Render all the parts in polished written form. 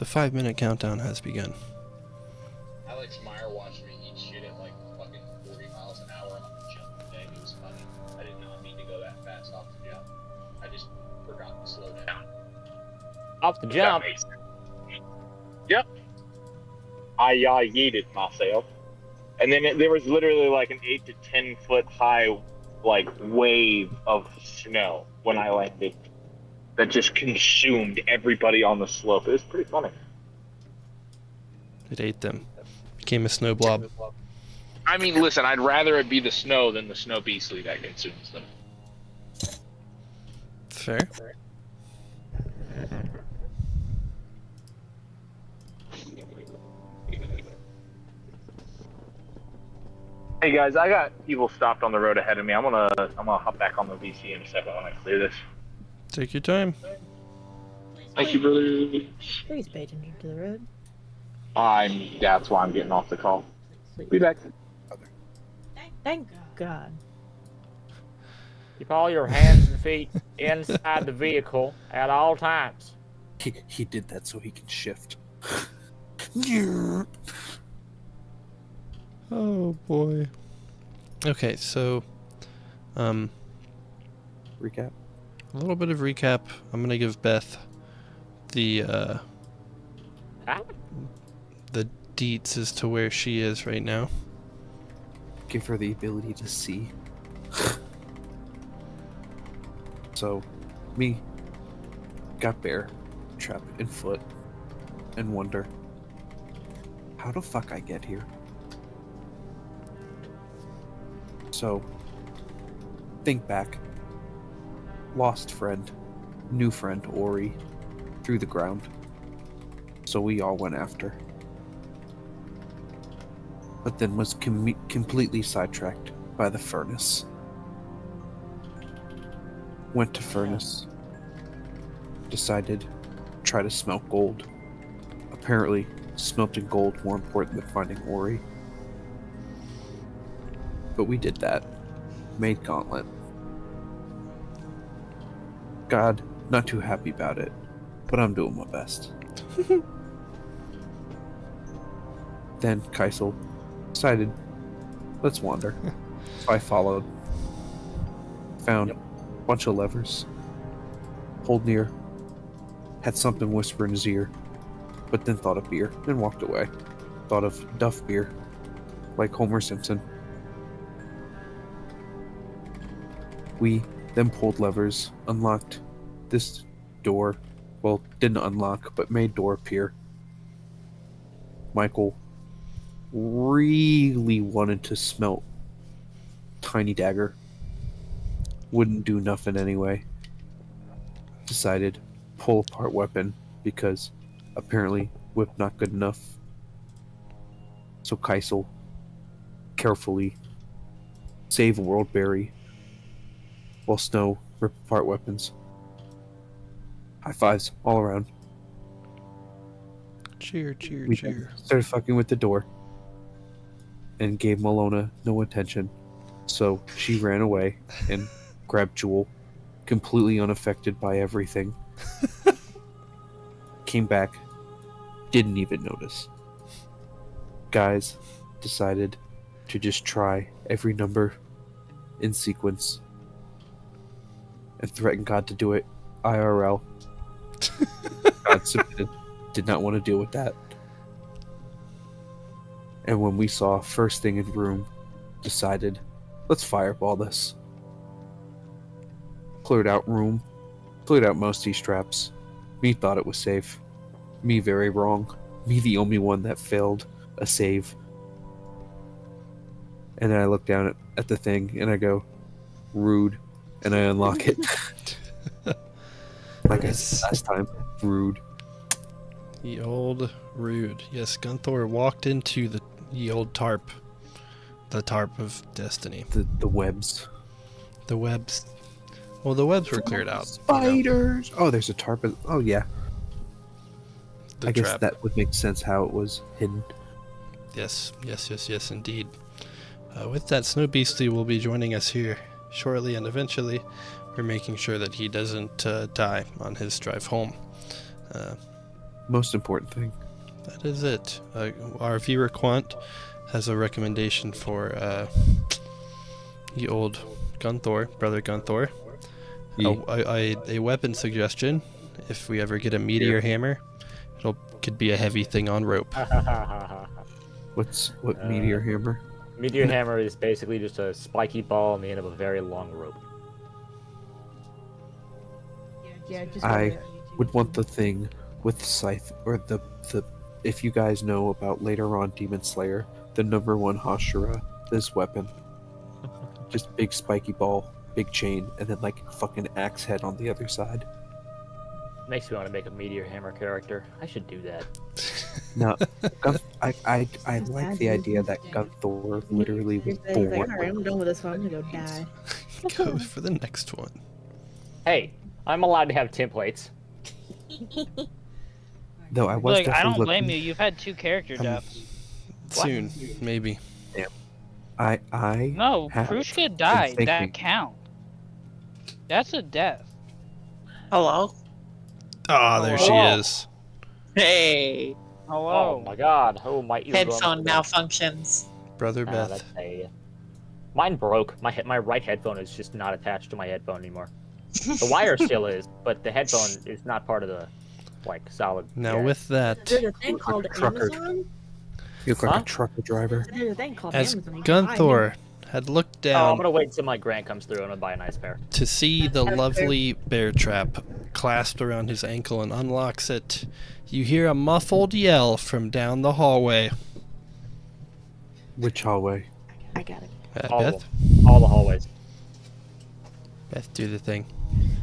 The 5-minute countdown has begun. Alex Meyer watched me eat shit at like fucking 40 miles an hour on the jump today. It was funny. I did not mean to go that fast off the jump. I just forgot to slow down. Off the jump? Yep. I yeeted myself. And then there was literally like an 8 to 10 foot high like wave of snow when I landed that just consumed everybody on the slope. It was pretty funny. It ate them. Became a snow blob. I mean, listen, I'd rather it be the snow than the snow beastly that consumes them. Fair. Hey guys, I got people stopped on the road ahead of me. I'm gonna hop back on the VC in a second when I clear this. Take your time. Thank you, brother. Please pay attention to the road. That's why I'm getting off the call. Be back. Thank God. Keep all your hands and feet inside the vehicle at all times. He did that so he can shift. Oh boy. Okay, so Recap. a little bit of recap. I'm gonna give Beth the the deets as to where she is right now. Give her the ability to see. So, me got bear trapped in foot and wonder how the fuck I get here. So, think back. Lost friend, new friend Ori, through the ground. So we all went after. But then was completely sidetracked by the furnace. Went to furnace. Decided try to smelt gold. Apparently, smelting gold more important than finding Ori. But we did that. Made Gauntlet. God, not too happy about it, but I'm doing my best. Then Kaisel decided, let's wander. So I followed. Found a bunch of levers. Pulled near. Had something whisper in his ear, but then thought of beer and walked away. Thought of Duff beer, like Homer Simpson. We then pulled levers, unlocked this door. Well, didn't unlock, but made door appear. Michael really wanted to smelt Tiny Dagger. Wouldn't do nothing anyway. Decided pull apart weapon because apparently whip not good enough. So Kaisel carefully save World Berry while Snow rip apart weapons. High fives all around. Cheer, cheer, We cheer. started fucking with the door and gave Malona no attention. So she ran away and grabbed Jewel, completely unaffected by everything. Came back, didn't even notice. Guys decided to just try every number in sequence and threatened God to do it IRL. God submitted. Did not want to deal with that. And when we saw first thing in room, decided, let's fireball this. Cleared out room, cleared out most these traps. Me thought it was safe. Me very wrong. Me the only one that failed a save. And then I look down at the thing and I go, rude. And I unlock it. Like I said last time, rude. The old rude. Yes, Gunthor walked into the old tarp. The tarp of destiny. The webs. The webs. Well, the webs were cleared out. Spiders! Oh, there's a tarp. Oh, yeah. The I guess trap. that would make sense how it was hidden. Yes, yes, yes, yes, indeed. With that, Snow Beastly will be joining us here shortly, and eventually we're making sure that he doesn't die on his drive home. Most important thing. That is it. Our viewer Quant has a recommendation for the old Gunthor, Brother Gunthor. A weapon suggestion. If we ever get a meteor hammer, could be a heavy thing on rope. What meteor hammer? Meteor hammer is basically just a spiky ball on the end of a very long rope. Yeah, just I would want the thing with scythe, or the if you guys know about later on Demon Slayer, the #1 Hashira, this weapon. Just big spiky ball, big chain, and then like fucking axe head on the other side. Makes me want to make a meteor hammer character. I should do that. No, I like the idea that Gunthor literally was He's like, born. alright, I'm done with this one. I'm gonna go die. Go for the next one. Hey, I'm allowed to have templates. Though I was Look, I definitely don't blame looking- you. You've had 2 character deaths. Soon, maybe. I No, have Krushka been died. thinking- That count. That's a death. Hello? Ah, there she Hello. is. Hey. Hello. Oh my god. Oh, my eardrum. Headphone malfunctions. Brother Ah, Beth. that's a... Mine broke. My right headphone is just not attached to my headphone anymore. The wire still is, but the headphone is not part of the, like, solid. Now yeah. with that, There's a thing called trucker. Amazon. You look like Huh? a trucker driver. There's a thing called as Amazon. You can buy Gunthor had looked Oh, I'm down gonna wait until my grant comes through and I'll buy a nice pair. to see the lovely bear trap clasped around his ankle and unlocks it, you hear a muffled yell from down the hallway. Which hallway? them. I got it. All of Beth? them. All the hallways. Beth, do the thing.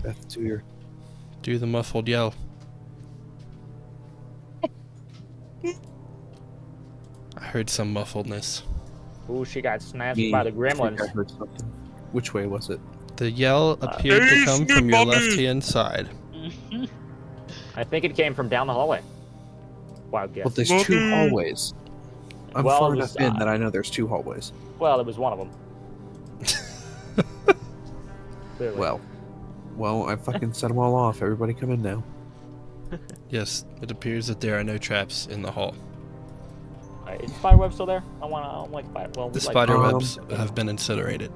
Beth, to your. Do the muffled yell. I heard some muffledness. Ooh, she got snatched Me, by the I think I gremlins. heard something. Which way was it? The yell appeared to come from your left-hand side. I think it came from down the hallway. Wild guess. Well, there's 2 hallways. I'm Well, far it enough was, in that I know there's 2 hallways. Well, it was one of them. Clearly. Well, I fucking set them all off. Everybody come in now. Yes, it appears that there are no traps in the hall. Is spiderweb still there? I don't like spider. Well, The we like spider Um, webs have been incinerated.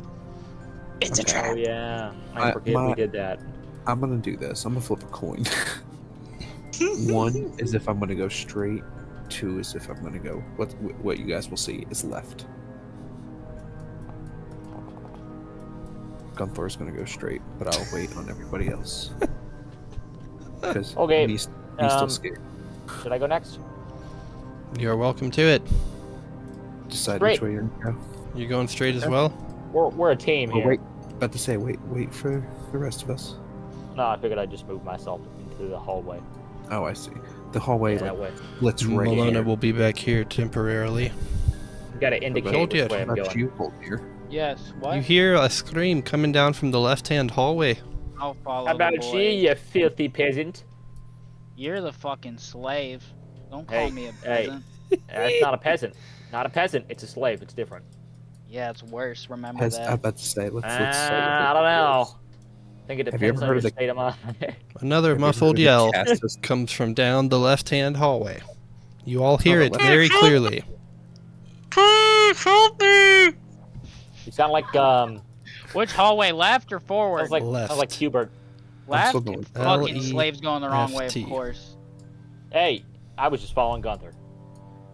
It's a Okay. Oh trap. yeah, I I- forget we my- did that. I'm gonna do this. I'm gonna flip a coin. 1 is if I'm gonna go straight. 2 is if I'm gonna go. What you guys will see is left. Gunthor's gonna go straight, but I'll wait on everybody else. Because Okay, he's still um, scared. Should I go next? You're welcome to it. Decide straight. which way you're gonna go. You going straight as Okay. well? We're a team Oh, here. wait. About to say, wait for the rest of us. No, I figured I'd just move myself into the hallway. Oh, I see. The hallway, Yeah, that way. let's right Malona here. will be back here temporarily. You gotta indicate told you. which way I'm About going. you hold here. Yes, what? You hear a scream coming down from the left-hand hallway. I'll follow How about the you, boy. you filthy peasant? You're the fucking slave. Don't call Hey, me a hey. peasant. It's not a peasant. Not a peasant. It's a slave. It's different. Yeah, it's worse. Remember I'm that. about to say, let's I don't know. I think it Have you depends ever on heard your of the- state of mind. Another Have you muffled heard of the yell caste system? comes from down the left-hand hallway. You all hear the it left. very clearly. Please help me! You sound like Which hallway, left or forward? sounds like Left. Hubert. left. still going Fucking L-E-F-T. slaves going the wrong way, of course. Hey, I was just following Gunther.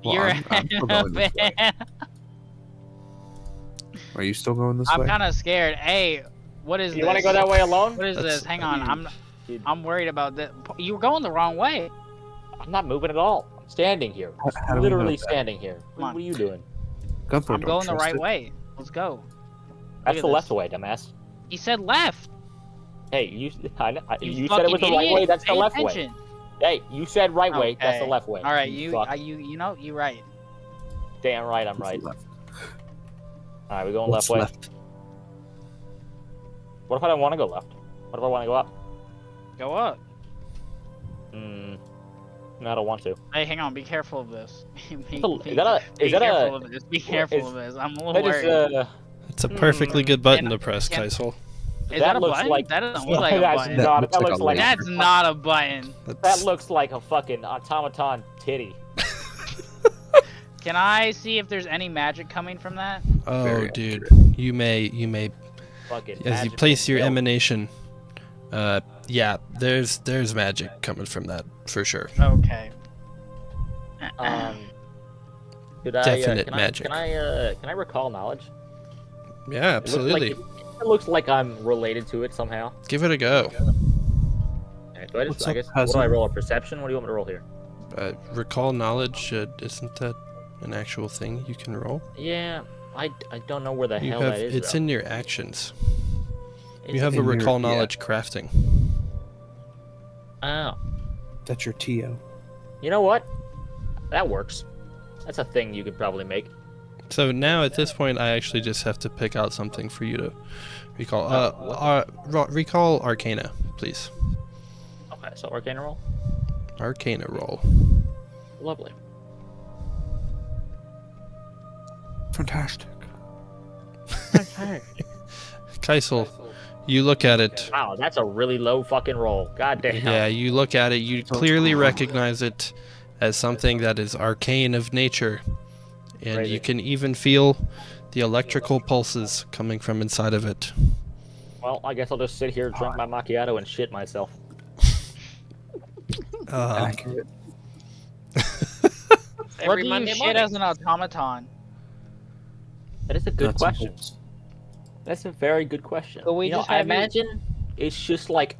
Well, You're I'm still going this way. Are you still going this I'm way? kind of scared. Hey, what is You this? want to go that way alone? What is That's- this? Hang on, Dude, I'm worried about that. You were going the wrong way. I'm not moving at all. I'm standing here. How do we know Literally that? standing here. Come on. What are you doing? Gunther, I'm don't going the trust right it. way. Let's go. That's at the this. left way, dumbass. He said left. Hey, you said it was fucking the right idiot. way. That's the Pay left way. attention. Hey, you said right way. That's the Okay. left way. All right, fuck. you know, you're right. Damn right, I'm It's right. left. All right, we're going What's left way. left? What if I don't want to go left? What if I want to go up? Go up. Hmm. No, I don't want to. Hey, hang on. Be careful of this. Be Is that careful a? of this. Be careful is- of this. I'm a That little is worried. It's a perfectly good button Can- to press, can- Kaisel. Is that a looks button? like That doesn't look like a that's button. not. looks That like looks a like That's not a button. that looks like a fucking automaton titty. Can I see if there's any magic coming from that? Oh, Very dude, you may Fucking. as you magical place your milk. emanation. Yeah, there's magic coming from that for sure. Okay. Could I, Definite can magic. Can I recall knowledge? Yeah, absolutely. It looks like I'm related to it somehow. Give it a go. Okay, so What's I up, guess. What cousin? do I roll? A perception? What do you want me to roll here? Recall knowledge. Isn't that an actual thing you can roll? Yeah, I don't know where the You hell have that is. it's though. in your actions. It's You have a in your- recall yeah. knowledge crafting. Oh, That's your TO. you know what? That works. That's a thing you could probably make. So now at this point, I actually just have to pick out something for you to recall. Recall Arcana, please. Okay, so Arcana roll. Arcana roll. Lovely. Fantastic. Kaisel, you look at it. Wow, that's a really low fucking roll. God damn. Yeah, you look at it. You clearly recognize it as something that is arcane of nature, and Crazy. you can even feel the electrical pulses coming from inside of it. Well, I guess I'll just sit here, drink my macchiato, and shit myself. Accurate. What Every do you Monday shit morning. as an automaton? That is a good Nuts and question. bolts. That's a very good question. But we You know, just I have you- imagine it's just like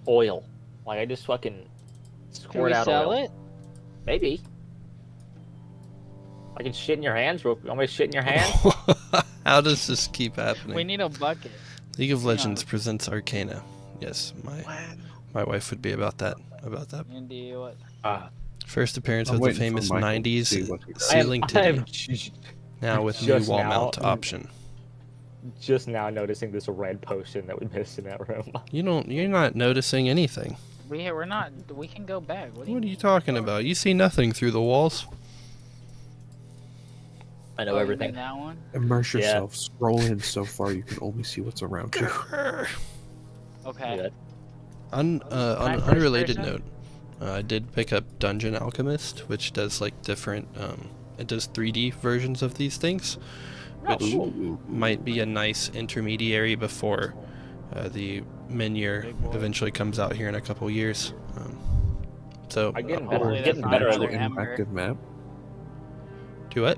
oil. Like I just fucking Can squirt we out sell oil. it? Maybe. I can shit in your hands. You want me to shit in your hands? How does this keep happening? We need a bucket. League of Legends honest. presents Arcana. Yes, my wife would be about that. Indy, what? First appearance I'm of the waiting for famous Michael to 90s see what he does. ceiling I titty. am just Now with new just wall now- mount option. now noticing this red potion that we missed in that room. You're not noticing anything. We're not. We can go back. What do you What are you talking about? You see nothing through the walls. I know Oh, you everything. mean that one? Immerse Yeah. yourself. Scroll in so far you can only see what's around you. Okay. Good. On I an first unrelated person? note, I did pick up Dungeon Alchemist, which does like different. It does 3D versions of these things, which might be a nice intermediary before the Minier Big boy. eventually comes out here in a couple years. So I'm getting Hopefully better. that's Getting not better at another it. hammer. Interactive map. do it.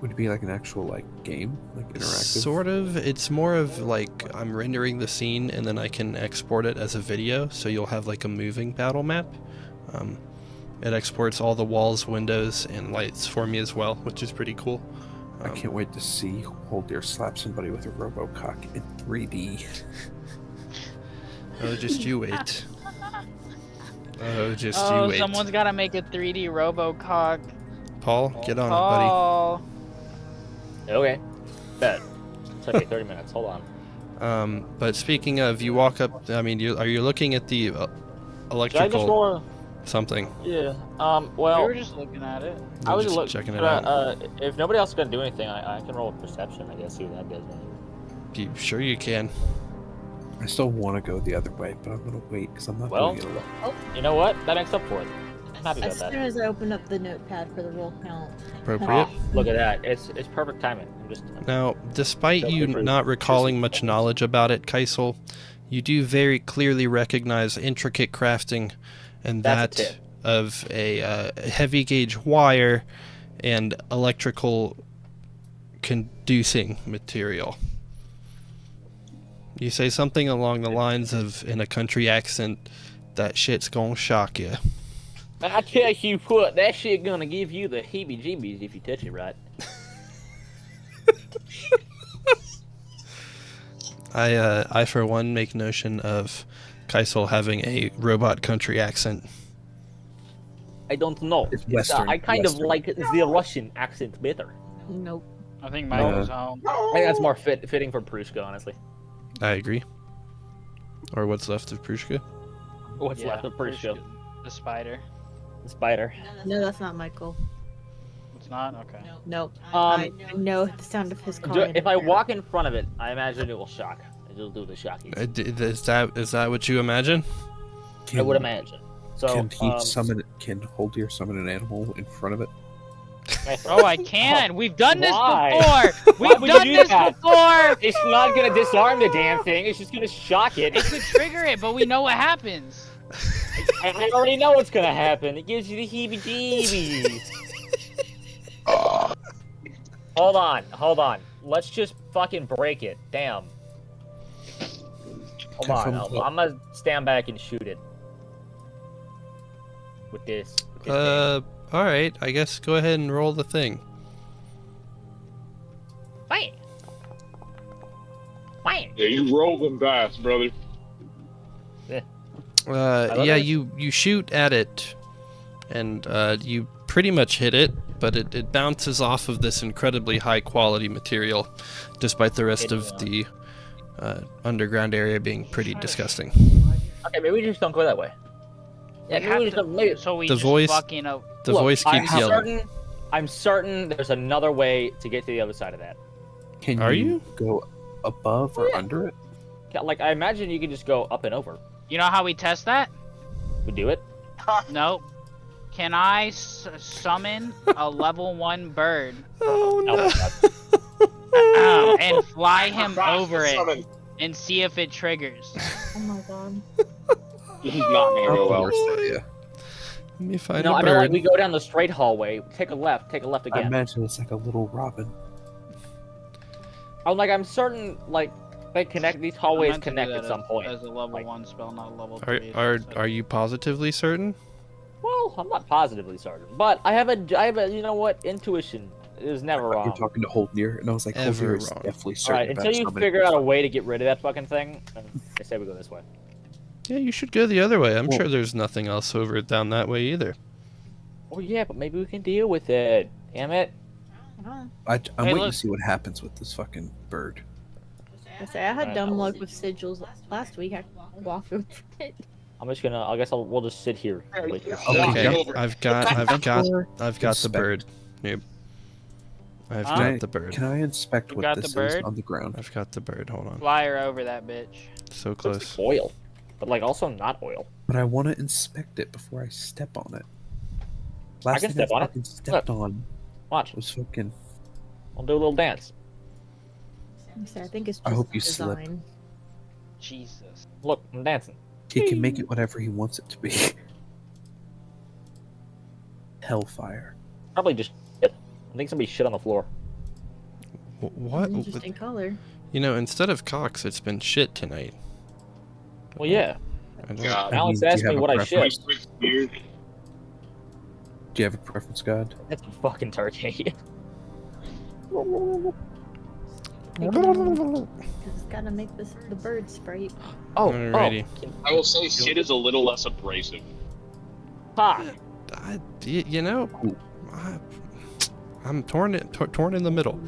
Would it be like an actual like game, like interactive? Sort of. It's more of like I'm rendering the scene and then I can export it as a video, so you'll have like a moving battle map. It exports all the walls, windows, and lights for me as well, which is pretty cool. I can't wait to see Hold Dear slap somebody with a Robocock in 3D. Oh, just you wait. Oh, just Oh, you wait. someone's got to make a 3D RoboCog. Paul, get on it, buddy. Oh, Okay. Bet. Took me 30 minutes. Hold on. But speaking of, you walk up. I mean, are you looking at the Should I just electrical roll a... something? Yeah. we Well, were just looking at it. I was just look, checking it should I, out. if nobody else is gonna do anything, I can roll a perception. I guess see what that does. You sure you can? I still want to go the other way, but I'm gonna wait because I'm not Well, doing it alone. You know what? That makes up for it. I'm happy about As that. soon as I open up the notepad for the roll count. Appropriate. Oh, look at that. It's perfect timing. I'm just Now, despite Don't you differ- not recalling much knowledge about it, Kaisel, you do very clearly recognize intricate crafting and That's a that tip. of a heavy gauge wire and electrical conducing material. You say something along the lines of, in a country accent, that shit's gonna shock you. I tell you what, that shit gonna give you the heebie-jeebies if you touch it right. I for one make notion of Kaisel having a robot country accent. I don't know. It's Western, I kind Western. of like the Russian accent better. Nope. I think Michael's home. I think that's more fitting for Prushka, honestly. I agree. Or what's left of Prushka. What's Yeah, left of Prushka? The spider. The spider. No, that's not Michael. It's not? Okay. Nope. I know the sound of his calling. If I walk in front of it, I imagine it will shock. it'll do the shocking. Is that what you imagine? I would imagine. So, Can he summon? Can Holdir summon an animal in front of it? Oh, I can. We've done this Why? before. Why We've would you done do this that? before. It's not gonna disarm the damn thing. It's just gonna shock it. It could trigger it, but we know what happens. I already know what's gonna happen. It gives you the heebie-jeebies. Hold on. Let's just fucking break it. Damn. Hold on. I'm gonna stand back and shoot it. With this. Alright, I guess go ahead and roll the thing. Bang! Bang! Yeah, you roll them dice, brother. Yeah, you shoot at it, and you pretty much hit it, but it bounces off of this incredibly high quality material, despite the rest of the underground area being pretty disgusting. Okay, maybe we just don't go that way. Yeah, maybe we just don't. Maybe. So we The just voice- fucking The voice keeps yelling. I'm certain there's another way to get to the other side of that. Can Are you you? go above or under it? Like, I imagine you can just go up and over. You know how we test that? We do it. Nope. Can I summon a level 1 bird Oh Oh no! my god. and fly him over it Summon. and see if it triggers? Oh my god. This is not gonna go well. Yeah. Let me find No, a I mean, bird. like, we go down the straight hallway, take a left I again. imagine it's like a little robin. I'm certain, like, they connect, these I hallways meant to do connect that at some point. As a level Like- 1 spell, not a level Are 3. are you positively certain? Well, I'm not positively certain, but I have a, you know what, intuition is never You're wrong. talking to Holdir, and I was like, Ever Holdir is wrong. definitely certain. Alright, about until you summoning figure out a this. way to get rid of that fucking thing, I say we go this way. Yeah, you should go the other way. I'm Well- sure there's nothing else over down that way either. Oh yeah, but maybe we can deal with it. Damn it. Oh. I'm Hey, waiting look. to see what happens with this fucking bird. I say I had dumb luck with sigils last week. I walked over it. I'm just gonna, I guess we'll just sit here. Later. Okay, over. I've got the Inspect. bird. Noob. I've Huh? got the bird. Can I inspect You what got this the is bird? on the ground? I've got the bird. Hold on. Fly her over that bitch. So Looks close. like oil, but like also not oil. But I want to inspect it before I step on it. Last can thing step on it. fucking stepped on Watch, was fucking. I'll do a little dance. I say I think it's just I hope you slip. design. Jesus. Look, I'm dancing. He can make it whatever he wants it to be. Hellfire. Probably just shit. I think somebody shit on the floor. What? Interesting color. You know, instead of cocks, it's been shit tonight. Well, yeah. I don't- God. Alex do you asked me have a what I preference? shit. Weird. Do you have a preference, God? That's a fucking turkey. Because it's gotta make the bird sprite. Alrighty. I will say shit is a little less abrasive. Ha! You know, I'm torn in the middle.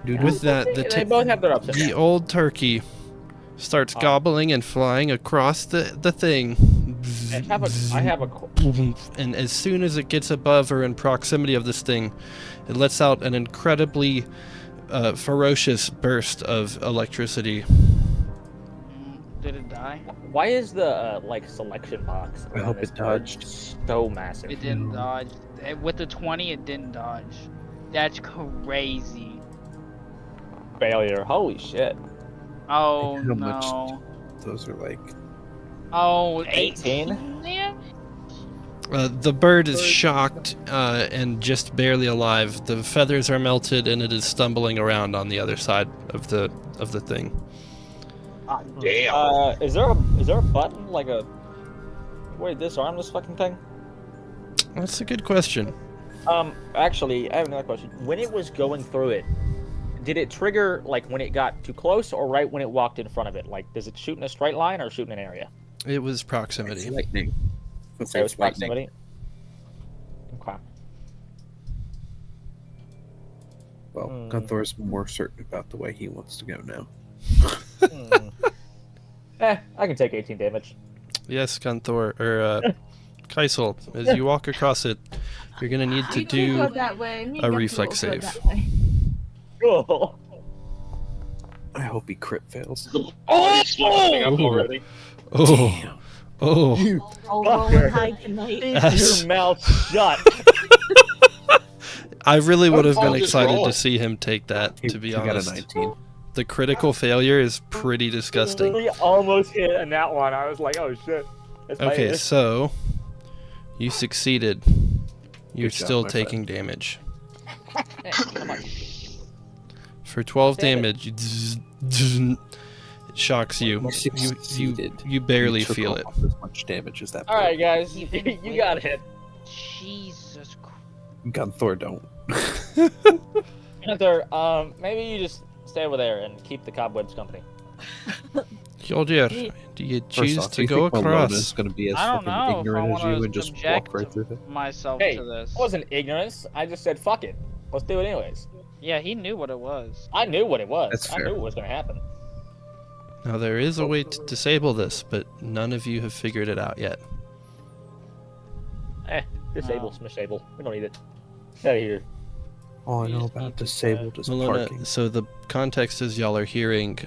Dude, With that, They both have their ups and the downs. old turkey starts Oh. gobbling and flying across the thing. I have a. And as soon as it gets above or in proximity of this thing, it lets out an incredibly ferocious burst of electricity. Did it die? Why is the like selection box? I on hope this it card dodged. So massive. It didn't dodge. With the 20, it didn't dodge. That's crazy. Failure. Holy shit. Oh How much- no. those are like. Oh, 18? 18 damage? The bird is shocked and just barely alive. The feathers are melted, and it is stumbling around on the other side of the thing. Damn. Is there a button like a way to disarm this fucking thing? That's a good question. Actually, I have another question. When it was going through it, did it trigger like when it got too close or right when it walked in front of it? Like, does it shoot in a straight line or shoot in an area? It was It's proximity. lightning. Let's So say it was it's lightning. proximity. Okay. Well, Hmm. Gunthor's more certain about the way he wants to go now. I can take 18 damage. Yes, Gunthor, or Kaisel, as you walk across it, you're gonna need to do that way. a reflex save. Cool. I hope he crit fails. Oh, he's fucking up Ooh. already. Oh. Oh. All Fucker. rolling high tonight. Yes. Your mouth shut. I really would have I'll been just excited roll to it. see him take that, He, to be he got a honest. 19. The critical failure is pretty disgusting. We almost hit a nat one. I was like, oh shit. That's my Okay, ish. so you succeeded. You're Good job, still my taking damage. Hey, come on. For 12 Damn damage, it shocks you. You You succeeded. you barely You took feel it. almost as much damage as that. All right, guys, You you didn't got it. Jesus Christ. Gunthor don't. Gunther, maybe you just stay over there and keep the cobwebs company. Hjoldir, do you First choose off, to you go think Malona's across? going to be as I don't fucking know if I ignorant as want you to and just walk subject right through there? myself Hey, to this. it wasn't ignorance. I just said, fuck it. Let's do it anyways. Yeah, he knew what it was. I knew what it was. That's I fair. knew what was going to happen. Now there is a way to disable this, but none of you have figured it out yet. Disable, Oh. smishable. We don't need it. Get out of here. All I know Please about keep it, disabled is Malona, parking. so the context is y'all are hearing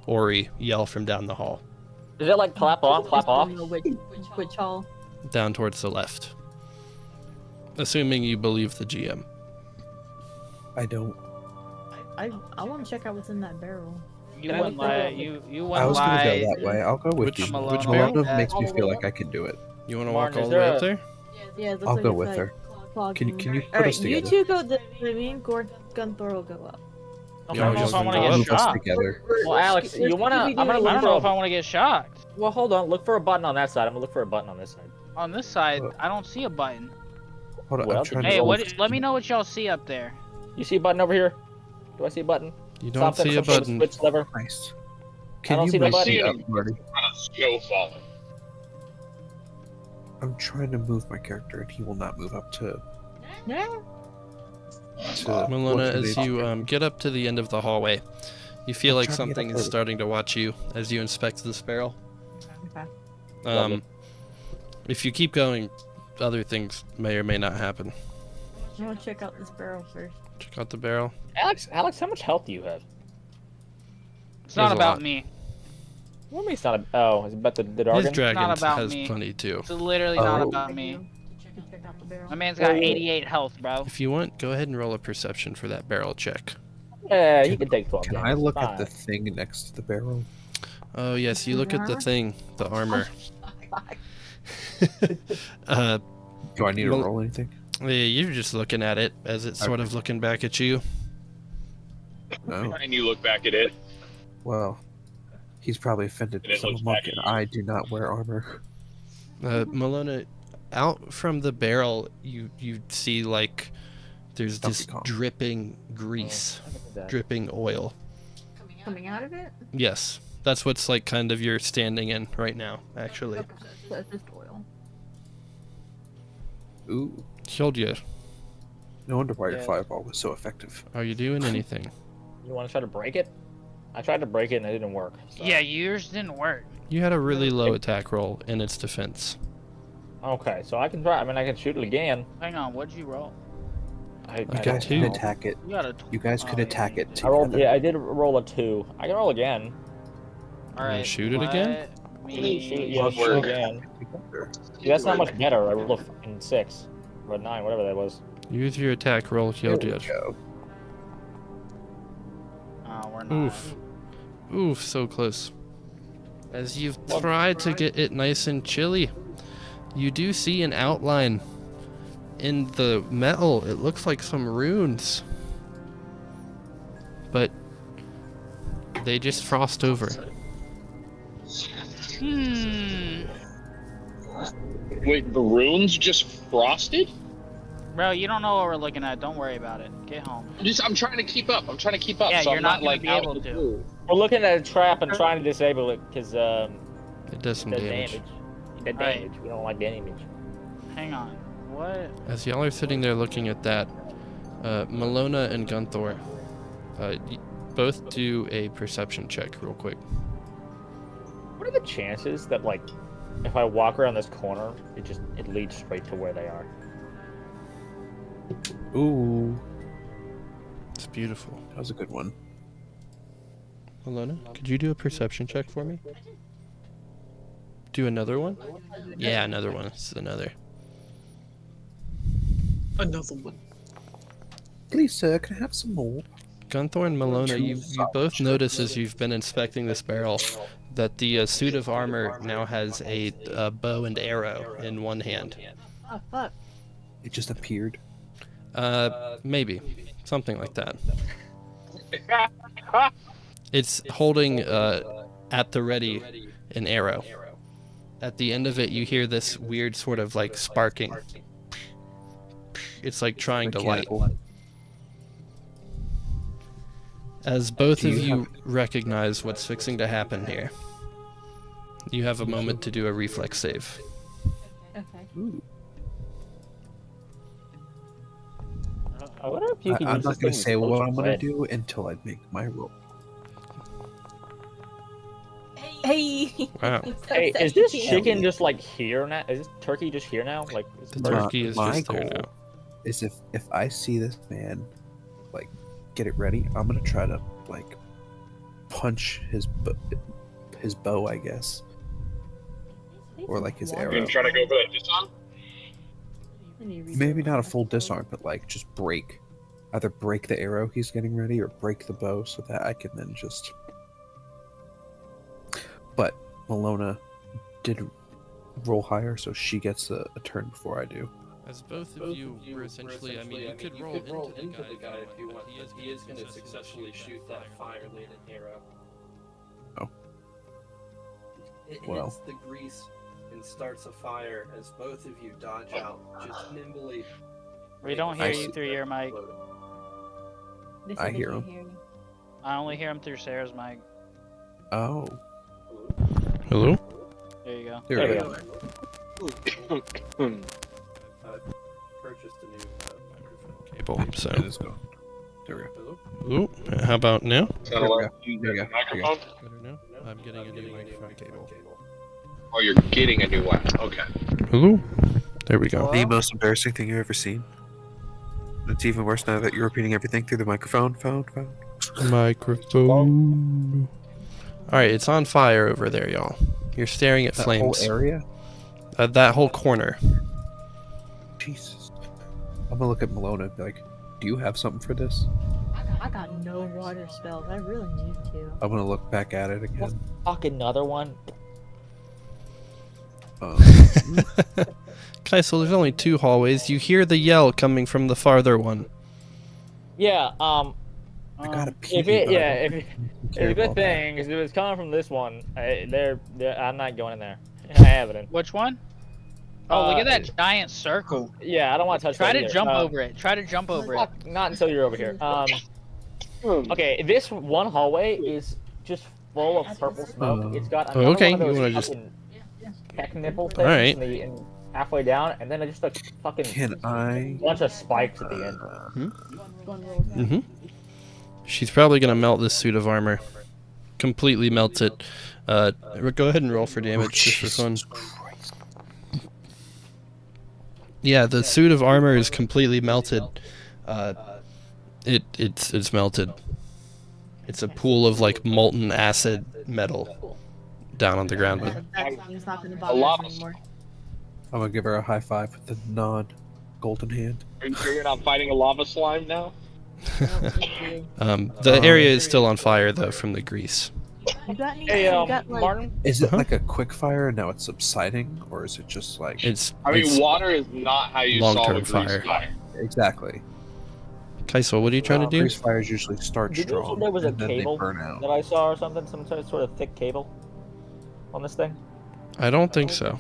Ori yell from down the hall, Is it like clap on, clap Just don't off? know which hall. down towards the left. Assuming you believe the GM. I don't. I want to check out what's in that barrel. You Can I wouldn't look for lie. it? You I wouldn't was going to lie. go that way. I'll go with Which- you. which Malona barrel? makes me All the feel way like I can do it. You want to Martin, walk is all the there way a- up there? Yeah, it looks I'll like go it's with like her. clogging. Can you put Alright, us you together? two go this way. Me and Gunthor will go up. Okay, Yeah, I don't know if I y'all want can to go get Move us shot. together. Well, Alex, you wanna? I'm gonna I look don't for know a- if I want to get shocked. Well, hold on. Look for a button on that side. I'm gonna look for a button on this side. On this side, Uh, I don't see a button. Hold on, Well, I'm trying Hey, to. what? Let me know what y'all see up there. You see a button over here? Do I see a button? You don't see a some sort of button. Switch lever. Nice. I Can don't you see the move button. me up, Marty? Kind of snow falling. I'm trying to move my character, and he will not move up to. Yeah. Malona, what's as your you name? get up to the end of the hallway, you feel I'm like trying to get something up is there. starting to watch you as you inspect this barrel. Okay. Um, if you keep going, other things may or may not happen. I want to check out this barrel first. Check out the barrel. Alex, how much health do you have? It's not There's a about lot. me. What do you mean it's not a... Oh, is it about the His dragon? dragon about has me. plenty too. It's literally not Oh. about me. Check out the barrel. My man's got Well, 88 health, bro. If you want, go ahead and roll a perception for that barrel check. Yeah, you can take 12 Can damage. I look Fine. at the thing next to the barrel? Oh yes, you look at the Armor? thing, the armor. Do I need to Well- roll anything? Yeah, you're just looking at it as it's sort of looking back at you. No. And you look back at it. Well, he's probably offended And it because I'm a looks monk back and at you. I do not wear armor. Malona, out from the barrel, you see like there's Donkey this Kong. dripping grease, That. dripping oil. Coming out of it? Yes, that's what's like kind of you're standing in right now, actually. Okay, so it's just oil. Ooh. Hjoldir, No wonder why your Yeah. fireball was so effective. are you doing anything? You want to try to break it? I tried to break it and it didn't work. So. Yeah, yours didn't work. You had a really low attack roll in its defense. Okay, so I can try. I mean, I can shoot it again. Hang on, what'd you roll? I You You got guys two. can attack it. You got a. You guys can Oh, attack yeah, it you I did. rolled. together. Yeah, I did roll a 2. I can roll again. All right. shoot it again? let Shoot, me- yeah, shoot Work. again. Together. Dude, that's not much better. I rolled a fucking 6 or 9, whatever that was. Use your attack roll, There we Hjoldir. go. Oh, we're not. Oof. Oof, so close. As you've Well- tried to get it nice and chilly, you do see an outline in the metal. It looks like some runes. But they just frost over. Hmm. Wait, the runes just frosted? Bro, you don't know what we're looking at. Don't worry about it. Get home. I'm trying to keep up. I'm trying to keep up. Yeah, so you're I'm not not gonna like be out able of the to. blue. We're looking at a trap and trying to disable it because It does some does damage. damage. It does Right. damage. We don't like damage. Hang on. What? As y'all are sitting there looking at that, Malona and Gunthor, both do a perception check real quick. What are the chances that like, if I walk around this corner, it leads straight to where they are? Ooh. It's beautiful. That was a good one. Malona, could you do a perception check for me? Do another one? Yeah, another one. It's another. Another one. Please, sir, can I have some more? Gunthor and Malona, you both notice as you've been inspecting this barrel that the suit of armor now has a bow and arrow in one hand. Oh fuck. It just appeared. Maybe. Something like that. It's holding, at the ready, an arrow. At the end of it, you hear this weird sort of, like, sparking. It's like trying to light. As both of you recognize what's fixing to happen here, you have a moment to do a reflex save. Okay. Ooh. I wonder if you can I'm use not this going to thing say to what I'm going to red. do until I make my roll. Hey. Wow. Hey, is this chicken just like here now? Is this turkey just here now? Like, is The the bird- turkey is my just there goal now. is if I see this man, like, get it ready, I'm going to try to, like, punch his bow, I guess. Or, like, his You arrow. gonna try to go for that disarm? Maybe not a full disarm, but, like, just break. Either break the arrow he's getting ready or break the bow so that I can then just... But Malona did roll higher, so she gets a turn before I do. As both of you were essentially, I mean, you could roll into the guy if you want, but he is going to successfully shoot that fire-laden arrow. Oh. It Well. hits the grease and starts a fire as both of you dodge out, just nimbly. We don't I hear you see. through your mic. They I said they hear can't him. you. I only hear him through Sarah's mic. Oh. Hello? There you go. There There we we go. Purchased a new microphone cable, so. It is gone. There we go. Ooh, how about now? There we go. Use There we the go. There we go. microphone? Better now? I'm getting a new microphone cable. Oh, you're getting a new one. Okay. Hello? There we go. The most embarrassing thing you've ever seen. It's even worse now that you're repeating everything through the microphone. Phone. Microphone. Alright, it's on fire over there, y'all. You're staring at That flames. whole area? That whole corner. Jesus. I'm gonna look at Malona and be like, do you have something for this? I got no water spells. I really need to. I'm gonna look back at it again. Fuck another one. Kaisel, there's only 2 hallways. You hear the yell coming from the farther one. Yeah. I gotta pee. If it, but I yeah, don't if it's care a good about that. thing, 'cause if it's coming from this one, I'm not going in there. I have it in. Which one? Oh, look at Uh, that giant circle. Yeah, I don't want to touch Try that to either. jump over it. Try to jump over it. Not until you're over here. Okay, this one hallway is just full of purple smoke. It's got another okay, one of you those wanna just- fucking peck nipple things Alright. in halfway down, and then just a fucking Can I? bunch of spikes at the end. Mm-hmm. She's probably gonna melt this suit of armor. Completely melt it. Go ahead and roll for damage just for fun. Jesus Christ. Yeah, the suit of armor is completely melted. It's melted. It's a pool of like molten acid metal down on the ground. It's not gonna A bother lot us of- anymore. I'm gonna give her a high five with the non-golden hand. Are you sure you're not fighting a lava slime now? The area is still on fire though from the grease. You got any? Hey, you got, like, Martin. Is it Uh-huh. like a quick fire and now it's subsiding, or is it just like It's I mean, it's water is not how you solve long-term a grease fire. fire. exactly? Kaisel, what are you trying to do? Grease fires usually start Did you strong say there was a and then they cable burn out. that I saw or something? Some sort of thick cable on this thing? I don't think so.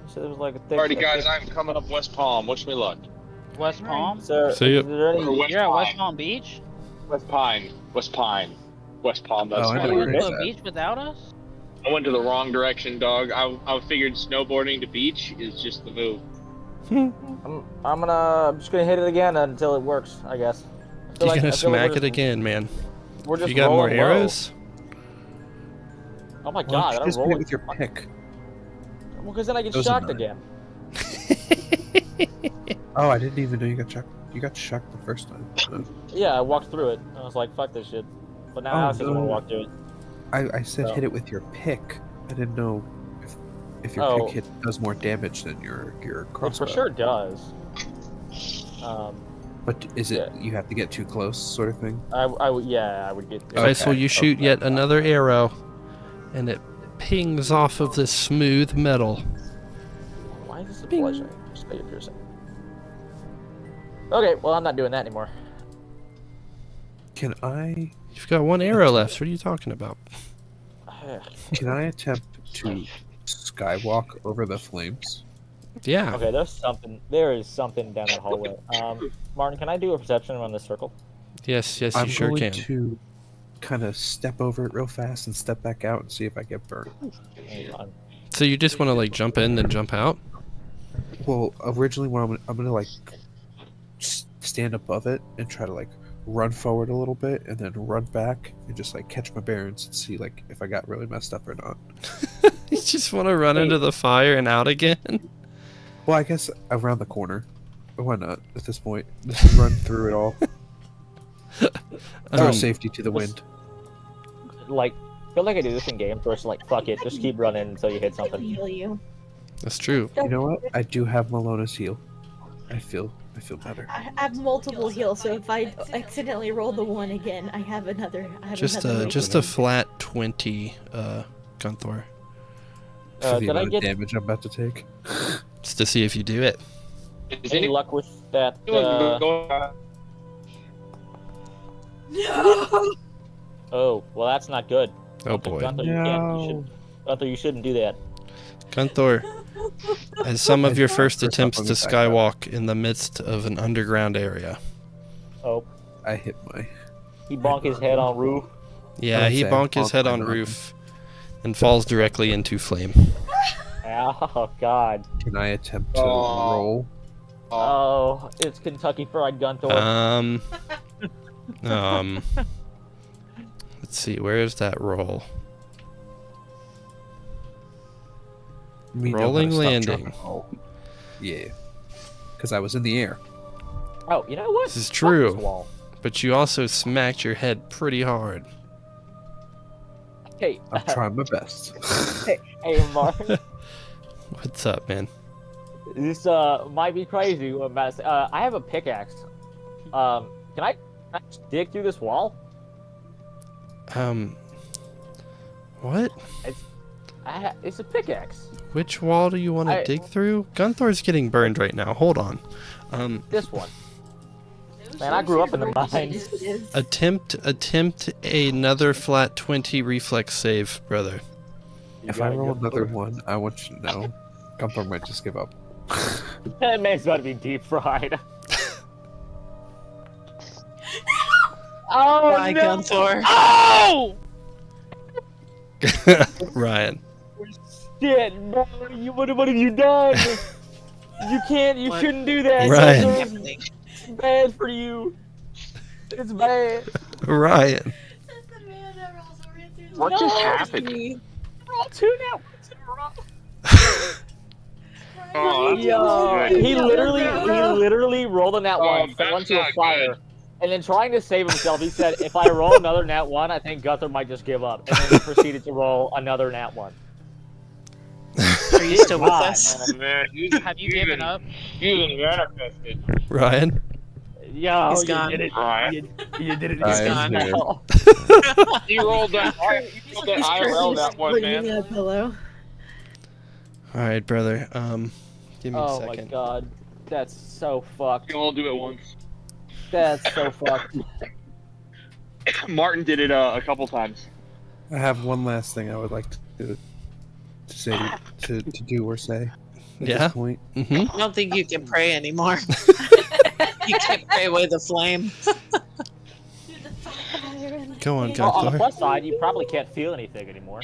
You said there was like a thick. Alrighty, guys, I'm coming up West Palm. Wish me luck. West Palm? Sir, See ya. is there any... Or West You're at West Pine. Palm Beach? West Pine. West Pine. West Palm. That's Oh, I know You where went it's to a at. beach without us? I went to the wrong direction, dog. I figured snowboarding to beach is just the move. I'm just gonna hit it again until it works, I guess. I feel You're like- gonna I feel like smack we're it just- again, man. We're just You got more rolling low. arrows? Oh my Why god, don't I you don't just roll hit it it. with your pick? Well, because then I get Those shocked are nine. again. Oh, I didn't even know you got shocked. You got shocked the first time. So. Yeah, I walked through it. I was like, fuck this shit. But now Alex doesn't want to no. walk through it. I said Oh. hit it with your pick. I didn't know if your Oh. pick hit does more damage than your It crossbow. for sure does. But is it Yeah. you have to get too close, sort of thing? I would get. Okay. So you shoot Okay. yet another arrow, and it pings off of this smooth metal. Why is this a Bing. bludgeoning? Just wait for a second. Okay, well I'm not doing that anymore. Can I You've got one arrow left. What are you talking about? attempt to skywalk over the flames? Yeah. Okay, there is something down that hallway. Martin, can I do a perception around this circle? Yes, you I'm sure going can. to kind of step over it real fast and step back out and see if I get burned. Hang on. So you just want to like jump in then jump out? Well, originally when I'm gonna like stand above it and try to like run forward a little bit and then run back and just like catch my bearings and see like if I got really messed up or not. You just want to run into the fire and out again? Well, I guess around the corner. But why not at this point? Just run through it all. Throw safety to the wind. Like, I feel like I do this in games where it's like, fuck it, just keep running until you hit I can something. heal you. That's true. You know what? I do have Malona's heal. I feel better. I have multiple heals, so if I accidentally roll the one again, I have another. Just another a flat 20, Gunthor. For the Did I amount of get damage I'm about to take. Just to see if you do it. Is any anyone luck with that? going? Oh, well that's not good. Oh boy. Gunther, you shouldn't do that. Gunthor, as some of your first First attempts up on to the side, though. skywalk in the midst of an underground area. Oh, I hit my. he bonked his head on roof. Yeah, would he say bonked his bonk head my on noggin. roof and falls directly into flame. Oh god. Can I attempt to Oh. roll? Oh, it's Kentucky Fried Gunthor. Let's see, where is that roll? Me know how to Rolling stop landing. trying to roll. Yeah. Because I was in the air. Oh, you know what? This is Fuck true. this wall. But you also smacked your head pretty hard. Hey, I'm trying my best. hey, Martin. What's up, man? This might be crazy. What I'm about to say. I have a pickaxe. Can I just dig through this wall? What? It's a pickaxe. Which wall do you want to dig through? Gunthor's getting burned right now. Hold on. This one. Man, I grew up in the mines. Attempt another flat 20 reflex save, brother. If I roll another one, I want you to know, Gunther might just give up. That man's about to be deep fried. Oh Bye, no! Gunthor. Oh! Ryan. Shit, no! What have you done? You can't. You What? shouldn't do that. Ryan. Gunthor. Happening. It's bad for you. It's bad. Ryan. What just happened? We're all two now. Oh, that's Yo, not good. he literally rolled on that Oh, one, fell that's into a not fire, good. and then trying to save himself, he said, "If I roll another nat one, I think Gunther might just give up." And then he proceeded to roll another nat one. Are you still with God. us? Oh man, Have you given up? You even manifested. Ryan. Yo, He's you gone. did it. Ryan. You did it. He's again. gone. Now. He rolled that. He rolled that IRL that one, man. A pillow. All right, brother. Give me a Oh my second. god, that's so fucked. You can all do it once. That's so fucked. Martin did it a couple times. I have one last thing I would like to say, to do or say at Yeah? this point. Mm-hmm. I don't think you can pray anymore. You can't pray away the flame. Go on, Well, on the Gunthor. plus side, you probably can't feel anything anymore.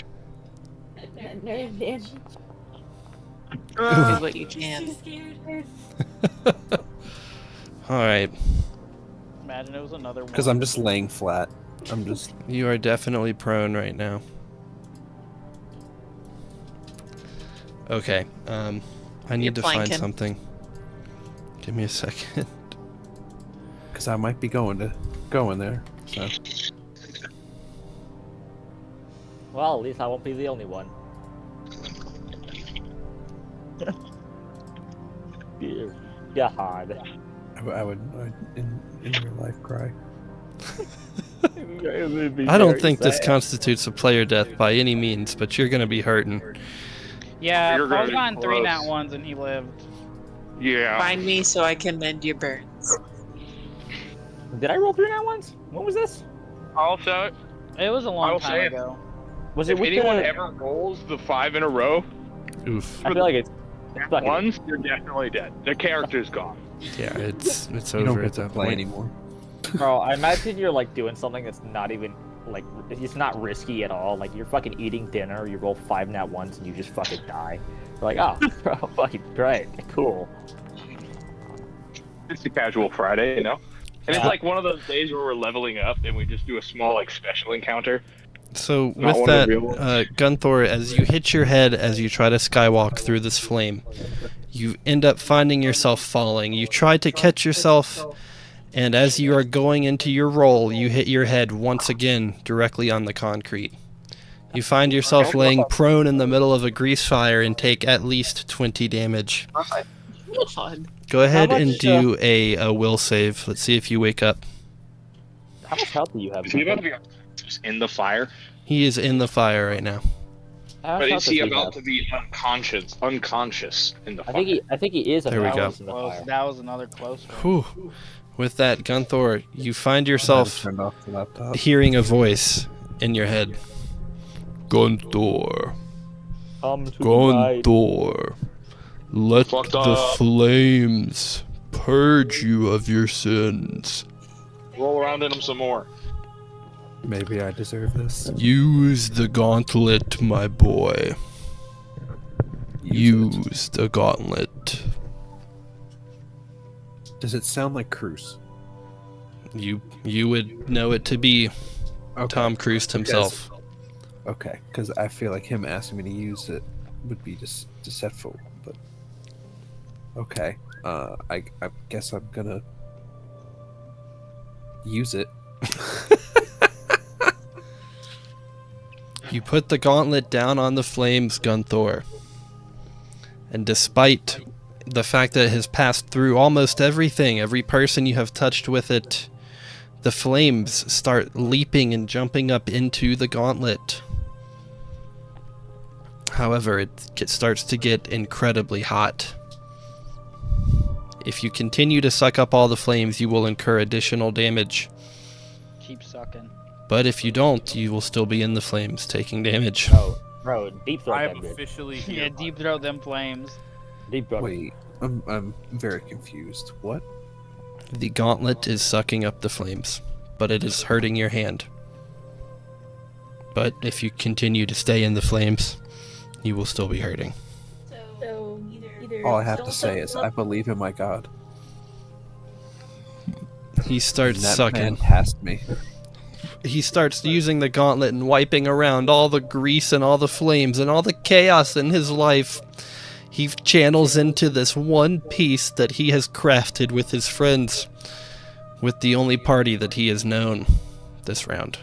Do what you can. All right. Imagine it was another one. Because I'm just laying flat. I'm just. You are definitely prone right now. Okay. I need to find planking. something. Give me a second. Because I might be going there. So. Well, at least I won't be the only one. Dear God. I would in real life cry. I don't think this constitutes a player death by any means, but you're gonna be hurting. Yeah, You're Paul's gonna be gotten 3 nat close. ones and he lived. Yeah. Find me so I can mend your burns. Did I roll 3 nat ones? When was this? Also, It was a long I'll time say it. ago. Was it if with anyone the... ever rolls the 5 in a row, Oof. I feel like it's fucking- once you're definitely dead. The character's gone. Yeah, it's You don't over get at to that play point. anymore. Bro, I imagine you're like doing something that's not even like it's not risky at all. Like you're fucking eating dinner, you roll 5 nat ones and you just fucking die. You're like, oh, bro, fucking great, cool. It's a casual Friday, you know? And it's Yeah. like one of those days where we're leveling up and we just do a small, like, special encounter. So Not with one of that, the real ones. Gunthor, as you hit your head as you try to skywalk through this flame, you end up finding yourself falling. You try to catch yourself, and as you are going into your roll, you hit your head once again directly on the concrete. You find yourself laying prone in the middle of a grease fire and take at least 20 damage. God. Go ahead and much, do a will save. Let's see if you wake up. How much health do you have? Is he about to be just in the fire? He is in the fire right now. How much But health is he does about have? to be unconscious in the fire? I think he is. There we go. In the Close. fire. That was another close one. Whew. With that, Gunthor, you find I yourself turned off the laptop. hearing a voice in your head. Gunthor, Come to Gunthor, let Fucked the up. flames purge you of your sins. Roll around in him some more. Maybe I deserve this. Use the gauntlet, my boy. Use it. Use the gauntlet. Does it sound like Cruise? You would know it to be Okay. Tom Cruise himself. Okay, because I feel like him asking me to use it would be just deceitful. But okay, I guess I'm gonna use it. You put the gauntlet down on the flames, Gunthor. And despite the fact that it has passed through almost everything, every person you have touched with it, the flames start leaping and jumping up into the gauntlet. However, it starts to get incredibly hot. If you continue to suck up all the flames, you will incur additional damage. Keep sucking. But if you don't, you will still be in the flames, taking damage. Bro, deep throat I that am bitch. officially Yeah, here. deep throat them flames. Deep throat. Wait, I'm very confused. What? The gauntlet is sucking up the flames, but it is hurting your hand. But if you continue to stay in the flames, you will still be hurting. So either All I have to say is I believe in my God. He starts That sucking. man passed me. He starts using the gauntlet and wiping around all the grease and all the flames and all the chaos in his life. He channels into this one piece that he has crafted with his friends, with the only party that he has known this round.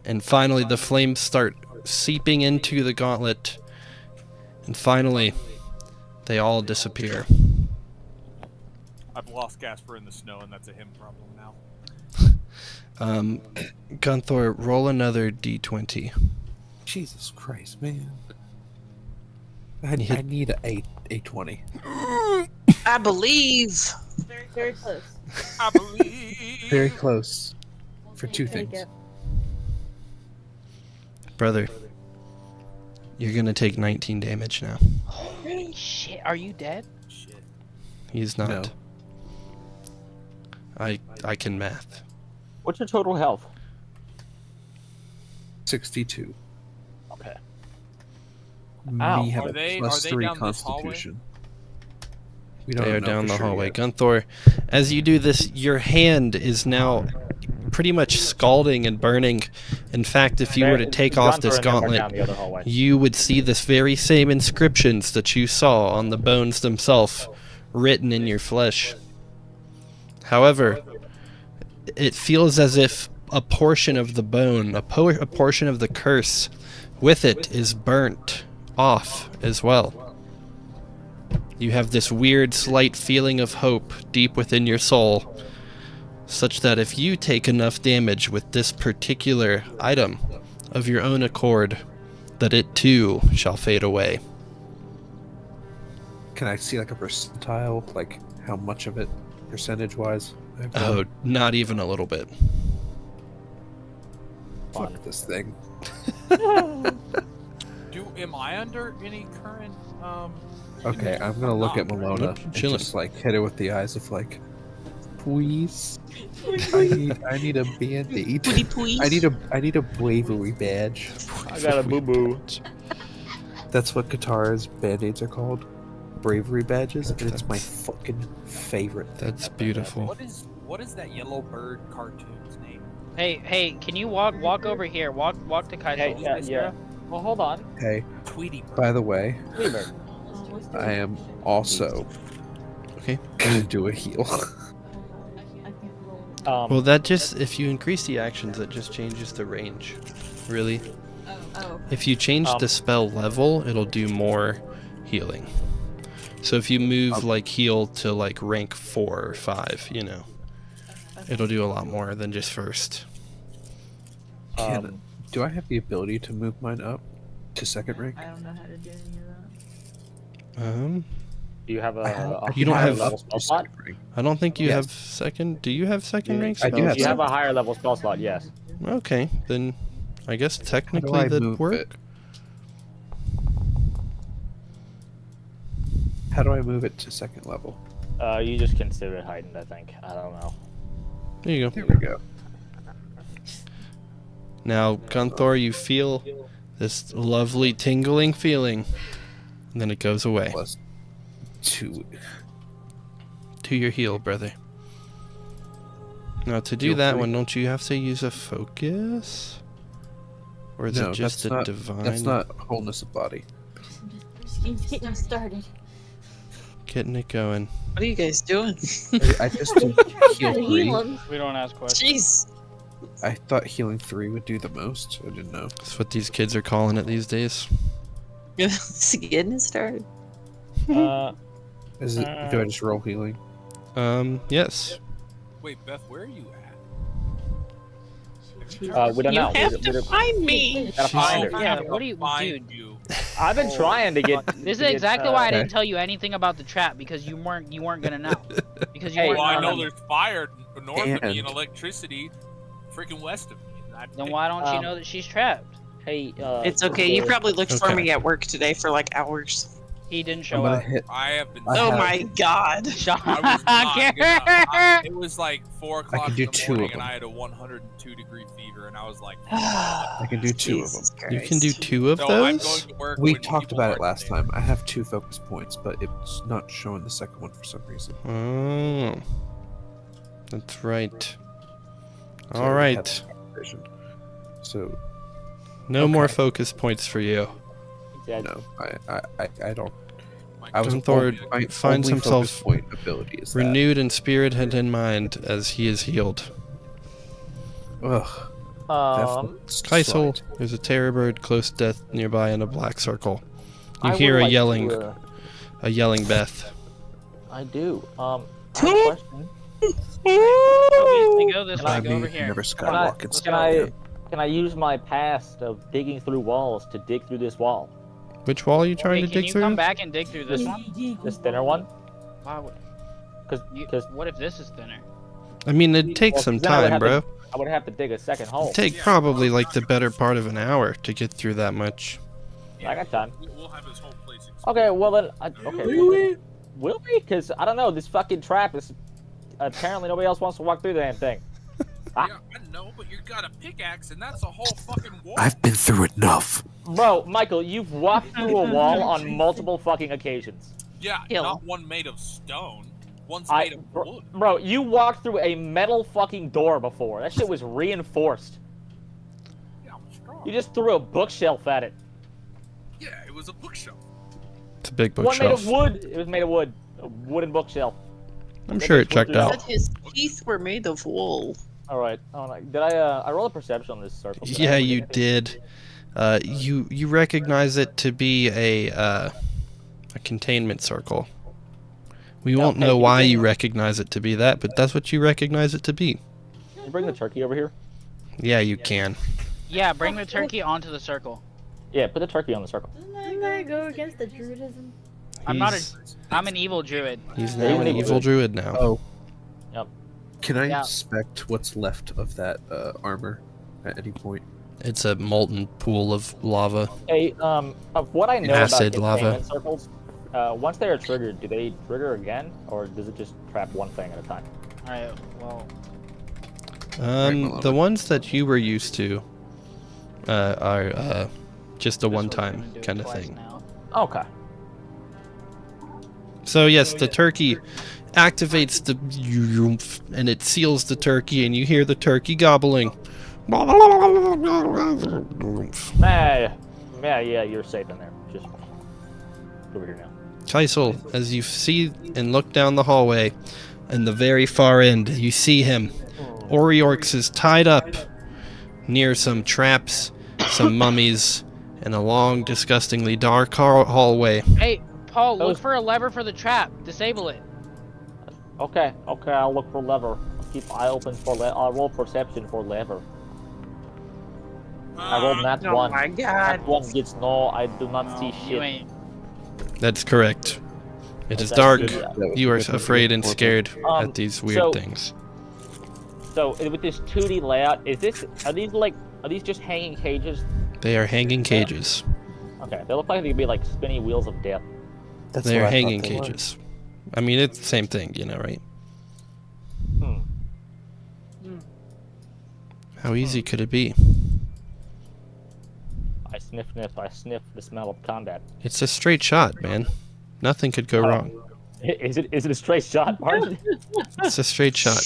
And finally, the flames start seeping into the gauntlet, and finally, they all disappear. I've lost Gasper in the snow, and that's a him problem now. Gunthor, roll another d20. Jesus Christ, man. I hit- need a 20. I believe. Very close. I believe. Very close. For two Take things. it. Brother, you're gonna take 19 damage now. Holy shit, are you dead? Shit. He's not. No. I can math. What's your total health? 62. Okay. Ow. Me have Are a they- plus are they 3 down this hallway? constitution. We They are know down for the sure hallway. yet. Gunthor, as you do this, your hand is now pretty much scalding and burning. In fact, if you were to take off this Gunthor and them are gauntlet, down the other hallway. you would see this very same inscriptions that you saw on the bones themselves written in your flesh. However, it feels as if a portion of the bone, a portion of the curse with it is burnt off as well. You have this weird, slight feeling of hope deep within your soul, such that if you take enough damage with this particular item of your own accord, that it too shall fade away. Can I see like a percentile, like how much of it, percentage-wise? Oh, not even a little bit. Fuck this thing. Am I under any current Okay, I'm gonna look at Malona Nope, and chilling. just like hit her with the eyes of like, please. I need a band-aid. Please. I need a bravery badge. I got a boo boo. That's what Katara's band-aids are called. Bravery badges, and it's my fucking favorite. That's beautiful. what is that yellow bird cartoon's name? Hey, can you walk over here? Walk to Kaizo. Hey, yeah. Well, hold on. Hey, Tweety bird. by the way, Weaver. I am also Okay. gonna do a heal. Well, that just, if you increase the actions, that just changes the range. Really. Oh. If you change the spell level, it'll do more healing. So if you move like heal to like rank 4 or 5, you know, it'll do a lot more than just first. Do I have the ability to move mine up to second rank? I don't know how to do any of that. Do you have a You don't higher have- level spell slot? I don't think you Yes. have second. Do you have second rank I spells? do have You have a higher level spell slot, yes. Okay, then I guess technically I that'd move work. it? How do I move it to second level? You just consider it heightened, I think. I don't know. There you go. There we go. Now, Gunthor, you feel this lovely tingling feeling, and then it goes away. Plus 2. To your heal, brother. Now, to do Feel that free. one, don't you have to use a focus? Or is No, it just that's a not- divine? That's not wholeness of body. He's getting started. Getting it going. What are you guys doing? I just did heal 3. Heal him. We don't ask questions. Jeez. I thought healing 3 would do the most. I didn't know. That's what these kids are calling it these days. It's getting it started. Is it? Do I just roll healing? Yes. Wait, Beth, where are you at? We don't You know. have to find me. Gotta find her. Yeah, what do you, Find dude? you. I've been trying to get. This is to get, exactly why I okay. didn't tell you anything about the trap, because you weren't gonna know. Because you Hey, weren't Well, I gonna know there's fire north of me and And- electricity freaking west of me. Then why don't you Um, know that she's trapped? Hey, It's okay. You probably looked for Okay. me at work today for like hours. He didn't I'm show gonna up. hit. I have been. I Oh have- my god. I was not getting up. It was like 4 o'clock do in the 2 of morning, and them. I had a 102-degree fever, and I was like, I can do 2 of them. Jesus You can do Christ. 2 of so I'm those? going to work. We when talked people about it aren't last there. time. I have 2 focus points, but it's not showing the second one for some reason. Oh. That's right. So we had Alright. this conversation. So No more okay. focus points for you. Yeah, no, I don't. My I was Gunthor only- my finds only himself focus point ability is renewed in spirit and in mind as he is healed. That. Ugh. That Kaisel, slide. there's a terror bird close to death nearby in a black circle. You I hear would a like yelling, to, a yelling Beth. I do. I have a question. Obviously, go this way. By Go me, over here. never Can I, skywalk. It's can I use my past of digging through walls to dig through this wall? Which wall are you trying Hey, to can dig you through? come back and dig through this one? This thinner one? Why would? Because What if this is thinner? I mean, it'd take Well, some then I would time, have bro. I would have to dig a second hole. It'd take probably like the better part of an hour to get through that much. I got time. We'll have this whole place. Okay, well then. Okay. Will we? Because I don't know. This fucking trap is. Apparently, nobody else wants to walk through the damn thing. Yeah, I know, but you got a pickaxe, and that's a whole fucking wall. I've been through enough. Bro, Michael, you've walked through a wall on multiple fucking occasions. Yeah, Hill. not one made of stone. One's made of wood. Bro, you walked through a metal fucking door before. That shit was reinforced. Yeah, I'm strong. You just threw a bookshelf at it. Yeah, it was a bookshelf. It's a big One made bookshelf. of wood. It was made of wood. A wooden bookshelf. I'm sure it checked But out. his teeth were made of wool. All right. Oh, no. Did I roll a perception on this circle? Did I Yeah, ever you get anything? did. You recognize it to be a containment circle. We won't hey, know can you why bring- you recognize it to be that, but that's what you recognize it to be. Can you bring the turkey over here? Yeah, you can. Yeah, bring the turkey onto the circle. Yeah, put the turkey on the circle. Doesn't that go against the druidism? I'm not He's- I'm an evil druid. He's Yeah, now you an need evil to- druid now. Oh. Yep. Can I Yeah. inspect what's left of that armor at any point? It's a molten pool of lava. Hey, of what I know Acid, about lava. containment circles, once they are triggered, do they trigger again, or does it just trap one thing at a time? Alright, well, The ones that you were used to are just a this one we're one-time gonna do it kind of twice thing. now. Okay. So yes, the turkey activates the and it seals the turkey, and you hear the turkey gobbling. Yeah, you're safe in there. Just over here now. Kaisel, as you see and look down the hallway, in the very far end, you see him. Oriorx is tied up near some traps, some mummies, and a long, disgustingly dark hallway. Hey, Paul, look Those- for a lever for the trap. Disable it. Okay, I'll look for lever. I'll keep eye open for I'll roll perception for lever. I rolled that Oh one. my god. That one gets no. I do not see You shit. ain't. That's correct. It is That's dark. good. You are afraid and scared Um, at these weird so- things. So with this 2D layout, are these just hanging cages? They are hanging cages. Okay, they look like they could be like spinny wheels of death. That's They what are I thought hanging they were. cages. I mean, it's the same thing, you know, right? Hmm. How easy could it be? I sniff the smell of combat. It's a straight shot, man. Nothing could go wrong. Is it a straight shot, Martin? It's a straight shot.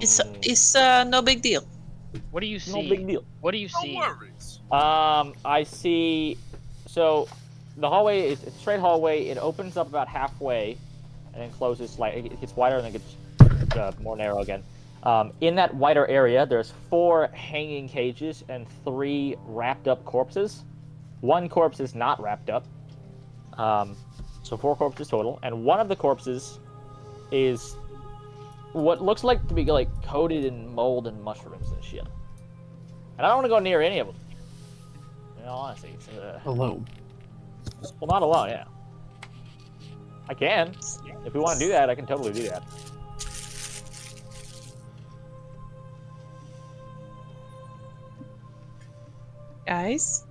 It's no big deal. What do you see? No big deal. What do you No see? worries. I see. So, the hallway is a straight hallway. It opens up about halfway, and then closes slightly. It gets wider and then gets more narrow again. In that wider area, there's 4 hanging cages and 3 wrapped up corpses. 1 corpse is not wrapped up. So 4 corpses total, and one of the corpses is what looks like to be like coated in mold and mushrooms and shit. And I don't want to go near any of them. In all honesty, Alone. well, not alone, yeah. I can. If we want to do that, I can totally do that. Guys?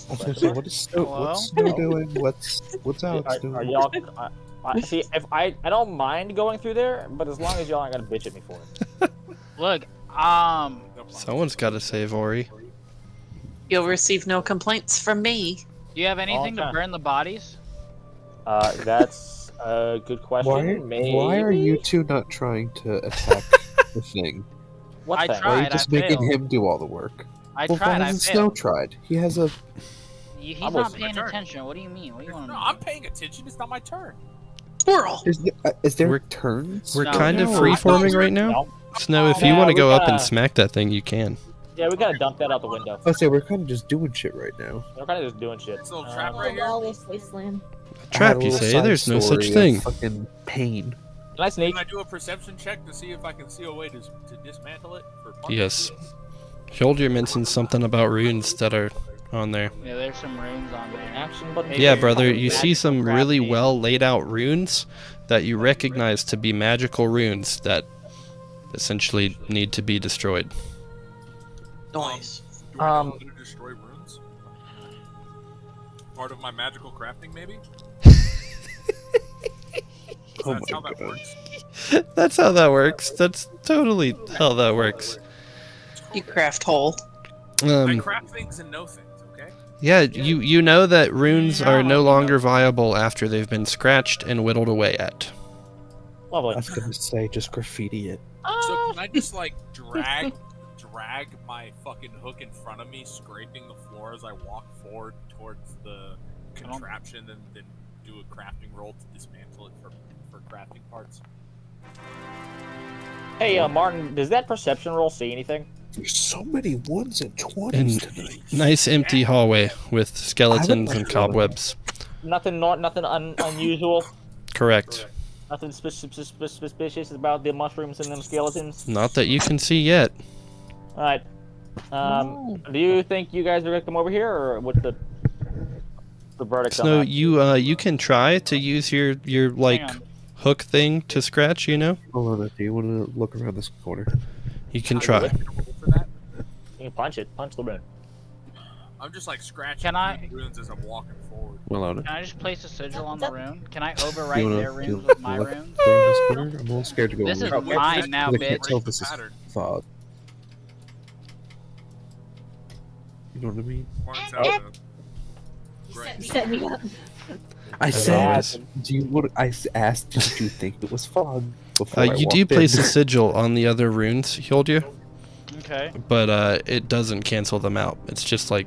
I was gonna say, what's Hello? Snow doing? What's Alex Are doing? y'all? See, if I don't mind going through there, but as long as y'all aren't gonna bitch at me for it. Look, No problem. Someone's got to save Ori. You'll receive no complaints from me. do you have anything to Okay. burn the bodies? That's a good question. Why are you two not trying to attack the thing? What I thing? tried. Why are you I just making failed. him do all the work? I Well, tried. why I hasn't Snow failed. tried? He has a. He's I not was- paying My turn. attention. What do you mean? What do you want? No, I'm paying attention. It's not my turn. Squirrel. Is there We're- turns? We're No. kind of No, free-forming I- right now. No. Snow, if you Yeah, want to we go up and gotta- smack that thing, you can. Yeah, we gotta dump that out the window. I say we're kind of just doing shit right now. We're kind of just doing shit. This little trap right Oh, here. lawless wasteland. Trap, I had a you little say? side There's no such story of thing. Fucking pain. Can I sneak? Can I do a perception check to see if I can see a way to dismantle it? For fun? Yes. Shoulder mentioned something about runes that are on there. Yeah, there's some runes on there. Action button. Maybe Yeah, it's brother, called you see magical some really crafting. well laid out runes that you recognize to be magical runes that essentially need to be destroyed. Noise. Do I know Um, how to destroy runes? Part of my magical crafting, maybe? Oh That's my how that God. works. That's how that works. That's totally how that works. You craft hole. I craft things and know things, okay? Yeah, you know that runes Yeah, are no you longer know. viable after they've been scratched and whittled away at. Lovely. I was gonna say just graffiti it. So can I just like drag my fucking hook in front of me, scraping the floor as I walk forward towards the contraption, and then do a crafting roll to dismantle it for crafting parts? Hey, Martin, does that perception roll see anything? There's so many 1s and 20s And tonight. nice empty hallway with skeletons and like cobwebs. Nothing unusual. Correct. Nothing suspicious about the mushrooms and them skeletons. Not that you can see yet. All right. Do you think you guys are gonna come over here, or what's the verdict on So that? you can try to use your like on. hook thing to scratch. You know, Hold on, do you want to look around this corner? you can I'll do try. it. For that, You can punch it. Punch the rune. I'm just like scratching Can I- runes as I'm walking forward. Well, Can I just place a sigil on the rune? Can I you overwrite wanna their do runes with my left runes? around this corner? I'm a little scared to go. This is over there. mine now, I can't bitch. tell if this is Pattern. fog. You know what I mean? Martin's Oh. out of Great. Set me up. I As said, always. do you? What I asked, did you think it was fog? Before I You do walked place in? a sigil on the other runes he told you, Okay. but it doesn't cancel them out. It's just like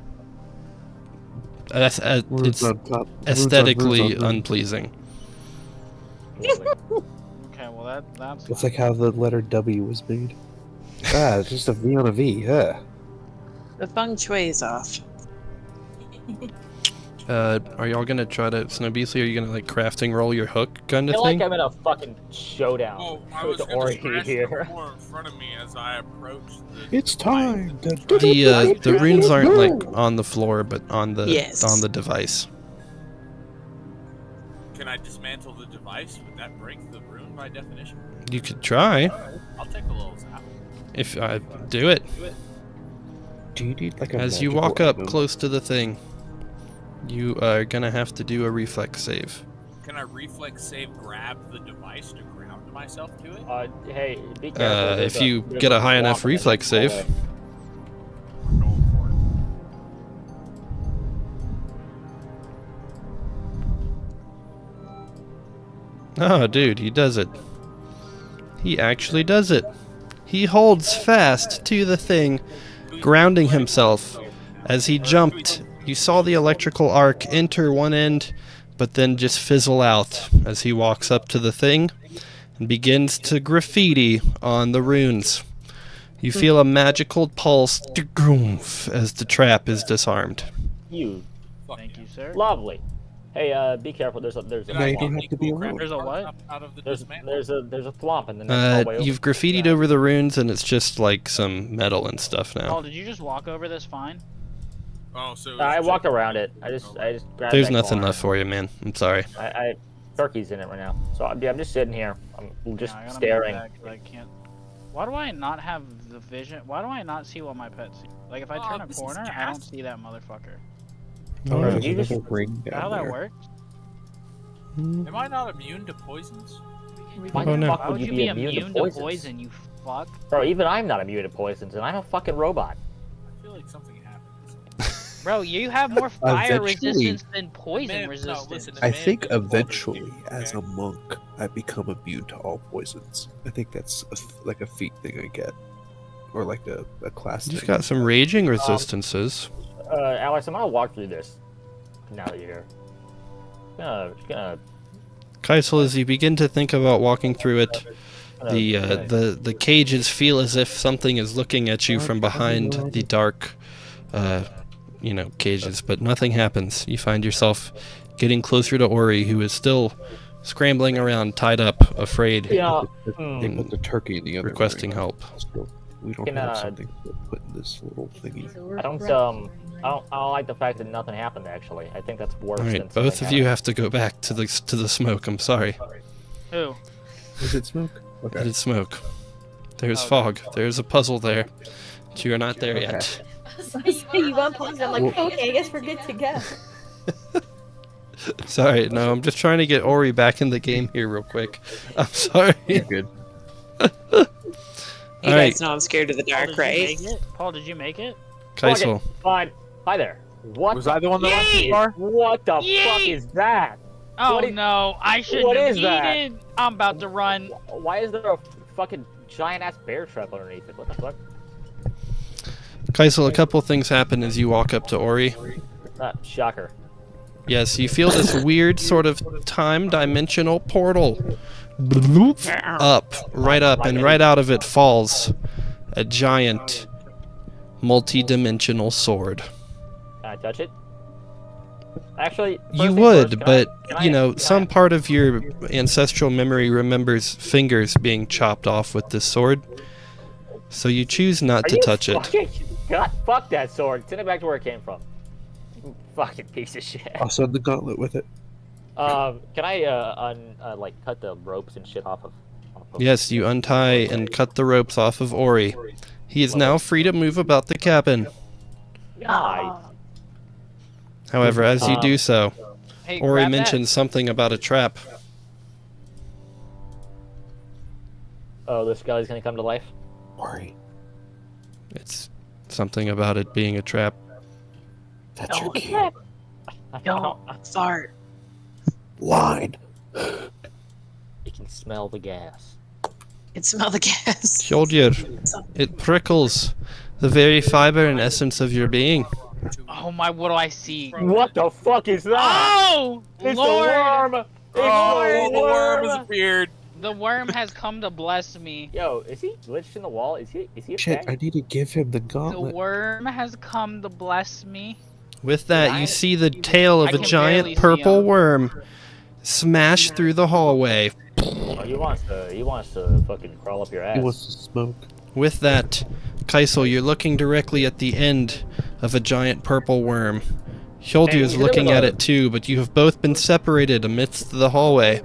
Runes it's on top, runes on aesthetically runes on runes. unpleasing. Okay, well that's It's like how the letter W was made. Ah, it's just a V on a V. Huh. The feng shui is off. Are y'all gonna try to Snow Beasley? Are you gonna like crafting roll your hook kind I of feel like thing? I'm in a fucking showdown Oh, I with was the gonna Ori scratch the here. floor in front of me as I approached the It's time. The runes aren't like on the floor, but on the Yes. device. Can I dismantle the device? Would that break the rune by definition? You could try I'll take a little zap. if I do it. Do you need like a As you magical walk up item? close to the thing, you are gonna have to do a reflex save. Can I reflex save grab the device to ground myself to it? Hey, be careful. If you get a high enough reflex save. I'm going for it. Oh, dude, he does it. He actually does it. He holds fast to the thing, grounding himself. As he jumped, you saw the electrical arc enter one end, but then just fizzle out as he walks up to the thing and begins to graffiti on the runes. You feel a magical pulse as the trap is disarmed. You Fuck Thank yeah. you, sir. lovely. Hey, be careful. There's a Did Now I you don't get have to be grab alone. There's a what? up out of the there's dismantle? there's a thwomp in the next hallway. You've graffitied over the runes and it's just like some metal and stuff Paul, now. did you just walk over this fine? Oh, so I walked around it. I just grabbed There's that nothing corner. left for you, man. I'm sorry. I Turkey's in it right now. So I'm just sitting here. I'm just Yeah, I gotta staring. move back 'cause I can't. Why do I not have the vision? Why do I not see what my pets see? Like if I turn a this is corner, I gas. don't see that motherfucker. Oh, Alright. there's You just- another ring Is that down how that there. works? Am I not immune to poisons? Why Oh, the no. fuck Why would would you you be be immune to poisons? poison, you fuck? Bro, even I'm not immune to poisons, and I'm a fucking robot. I feel like something happened. Bro, you have more fire Eventually- resistance than poison Man, no, resistance. listen, I Man, think it's water eventually, too, as okay? a monk, I become immune to all poisons. I think that's like a feat thing I get, or like a class You've thing. got some raging resistances. Alex, I'm gonna walk through this. Now that you're here. Gonna Kaisel, as you begin to think about walking through it, the cages feel as if something is looking at you from behind the dark, cages, but nothing happens. You find yourself getting closer to Ori, who is still scrambling around, tied up, afraid, Yeah. They put the turkey in the other requesting ring. help. So we don't Can, have something to put in this little thingy. I don't like the fact that nothing happened. Actually, I think that's worse. All than right, both of something you have to go back to the smoke. I'm sorry. Who? Is it smoke? Okay. It is smoke. There's Okay. fog. There's a puzzle there. But you are not there yet. You want pause? I'm like, okay, I guess we're good to go. Sorry, no, I'm just trying to get Ori back in the game here real quick. I'm sorry. You're good. You All guys right, know I'm scared of the Paul, dark, did you right? make it? Paul, did you make it? Kaisel. Fine. Hi there. What? Was I the one that went too is- far? What the fuck Yeet! is that? Oh What is- no, I shouldn't what have is that? eaten. I'm about to run. Why is there a fucking giant ass bear trap underneath it? What the fuck? Kaisel, a couple things happen as you walk up to Ori. Shocker. Yes, you feel this weird sort of time dimensional portal up, right up, and right out of it falls a giant multi-dimensional sword. Can I touch it? Actually, You would, but you know, some part of your ancestral memory remembers fingers being chopped off with this sword, so you choose not to touch it. God, fuck that sword. Send it back to where it came from. You fucking piece of shit. I'll send the gauntlet with it. Can I like cut the ropes and shit off of? Yes, you untie and cut the ropes off of Ori. He is now free to move about the cabin. Nice. However, as you do so, Hey, Ori grab that. mentions something about a trap. Oh, this guy's gonna come to life. Ori, It's something about it being a trap. that's your key. Don't fart. Line. You can smell the gas. Can smell the gas. Hjoldir, it prickles the very fiber and essence of your being. Oh my, what do I see? What the fuck is that? Oh! It's Lord! a worm! It's Oh, a the worm has appeared. The worm has come to bless me. Yo, is he glitched in the wall? Is he a Shit, fag? I need to give him the The gauntlet. worm has come to bless me. With that, you see the tail of I a can giant barely see purple him. worm smash through the hallway. Oh, he wants to fucking crawl up your ass. He wants to smoke. With that, Kaisel, you're looking directly at the end of a giant purple worm. Hjoldir Hey, is you hit looking him with at a- it too, but you have both been separated amidst the hallway.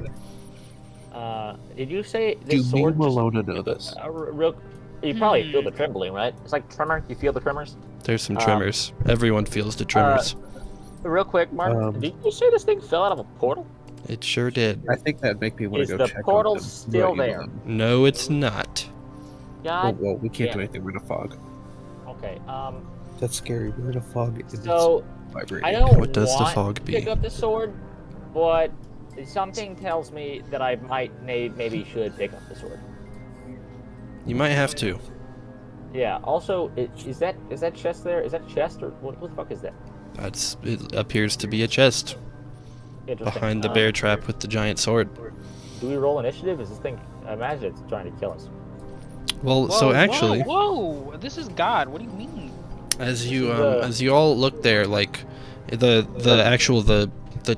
Did you say Do this me sword? and Malona know this? Real, you probably feel the trembling, right? It's like tremor. You feel the tremors. There's some tremors. Everyone feels the tremors. Real quick, Mark. Did you say this thing fell out of a portal? It sure did. I think that'd make me want Is to go the check portal on them. still Right, there? No, it's not. Oh, God. well, we can't do damn. anything. We're in a fog. Okay. That's scary. We're in a fog. And So it's vibrating. I don't What does the want fog to be? pick up the sword, but something tells me that I maybe should pick up the sword. You might have to. Yeah. Also, is that chest there? Is that a chest or what the fuck is that? It appears to be a chest Interesting. behind the bear trap with the giant sword. Do we roll initiative? Is this thing? I imagine it's trying to kill us. Well, Whoa, so actually, whoa, this is God. What do you mean? as you all look there, like the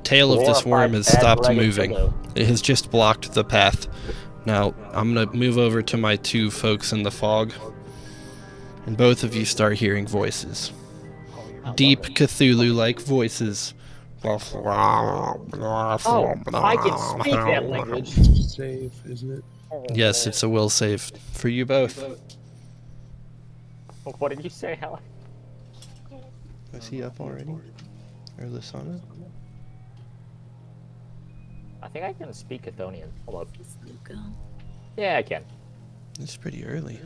tail of this worm has stopped moving. It has just blocked the path. Now I'm gonna move over to my two folks in the fog, and both of you start hearing voices, deep Cthulhu-like voices. Oh, I can speak that language. Save, isn't it? Yes, it's a will save for you both. What did you say, Helen? Is he up already? Or Lysana? I think I can speak Chthonian. Hold up. Yeah, I can. It's pretty early.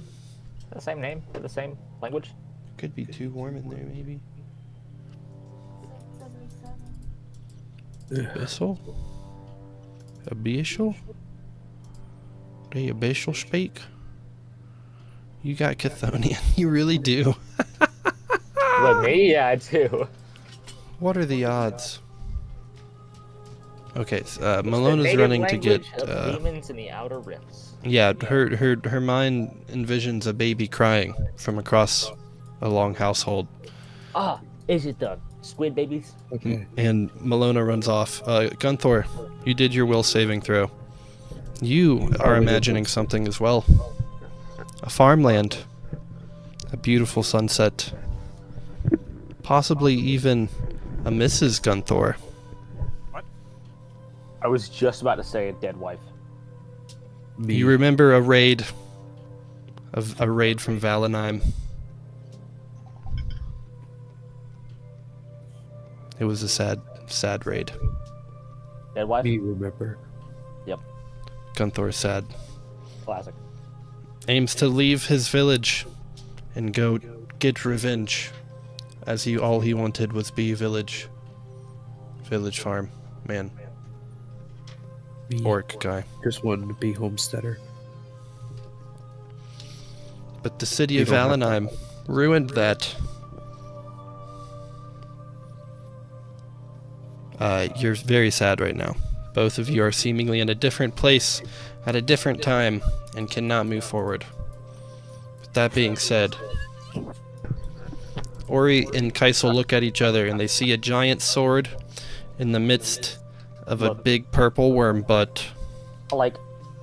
The same name, the same language. Could be too warm in there, maybe. Abyssal? Abyssal? Do Abyssal speak? You got Chthonian. You really do. With me, yeah, I do. What are the odds? Okay, The Malona's native running to get. language of demons in the outer rifts. Yeah, her mind envisions a baby crying from across a long household. Ah, is it the squid babies? Okay. And Malona runs off. Gunthor, you did your will saving throw. You are imagining something as well. A farmland. A beautiful sunset. Possibly even a Mrs. Gunthor. I was just about to say a dead wife. You remember a raid from Valenheim. It was a sad raid. Dead wife? Me remember. Yep. Gunthor's sad. Classic. Aims to leave his village and go get revenge, as all he wanted was be village farm man. Me Orc guy. just wanted to be homesteader. But the city You of don't have Valenheim ruined that. You're very sad right now. Both of you are seemingly in a different place at a different time and cannot move forward. With that being said, Ori and Kaisel look at each other and they see a giant sword in the midst of a big purple worm butt. Like,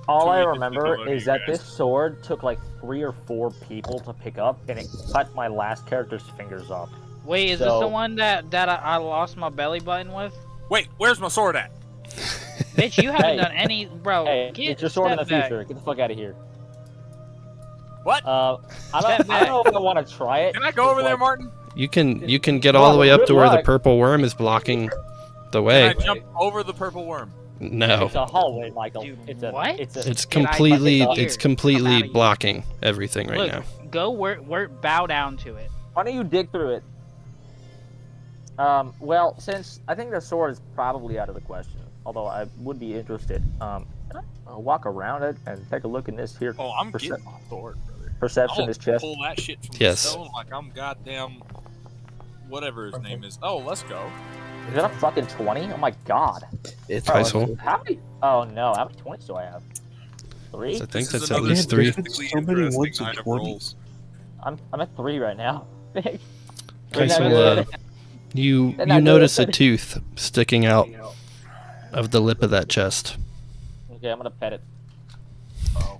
all I remember is that this sword took like 3 or 4 people to pick up, and it cut my last character's fingers off. Wait, is this the one that I lost my belly button with? Wait, where's my sword at? Bitch, you haven't done any, bro. Hey, get your sword in the back. future. Get the fuck out of here. What? I don't know if I want to try it. Can I go over there, Martin? You can get all the way up to where the purple worm is blocking the way. Can I jump over the purple worm? No. It's a hallway, Michael. Dude, it's a, what? It's completely Here. blocking everything right Look, now. go where bow down to it. Why don't you dig through it? Well, since I think the sword is probably out of the question, although I would be interested, can I walk around it and take a look in this here? Oh, I'm getting my sword, brother. Perception is chest. Pull that shit from Yes. the stone like I'm goddamn whatever his name is. Oh, let's go. Is that a fucking 20? Oh my god. It's Kaisel. How many? Oh no, how many 20s do I have? 3? I think This is that's at another least 3. statistically So many interesting ones and item 20s. rolls. I'm at 3 right now. Kaisel, you notice a tooth sticking out of the lip of that chest. Okay, I'm gonna pet it. Oh.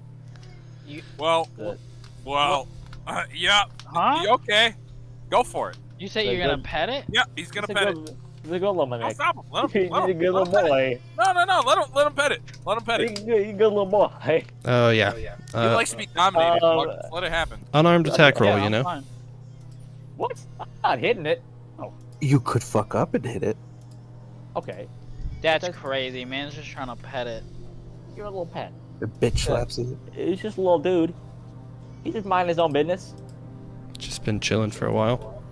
Well, yeah. Huh? You okay? Go for it. You say you're gonna pet it? Yeah, he's gonna pet it. He's a good little Don't man. stop him. Let He's him. Let a him. good Let little him pet it. boy. No. Let him pet it. Let him pet it. He's a good little boy. Oh yeah. He likes to be dominated. Marcus. Let it happen. Unarmed attack roll, Yeah, you I'm know. fine. What? I'm not hitting it. You could fuck up and hit it. Okay, That's crazy, man. It's just trying to pet it. you're a little pet. The bitch slaps it. He's just a little dude. He's just minding his own business. Just been chilling for a while.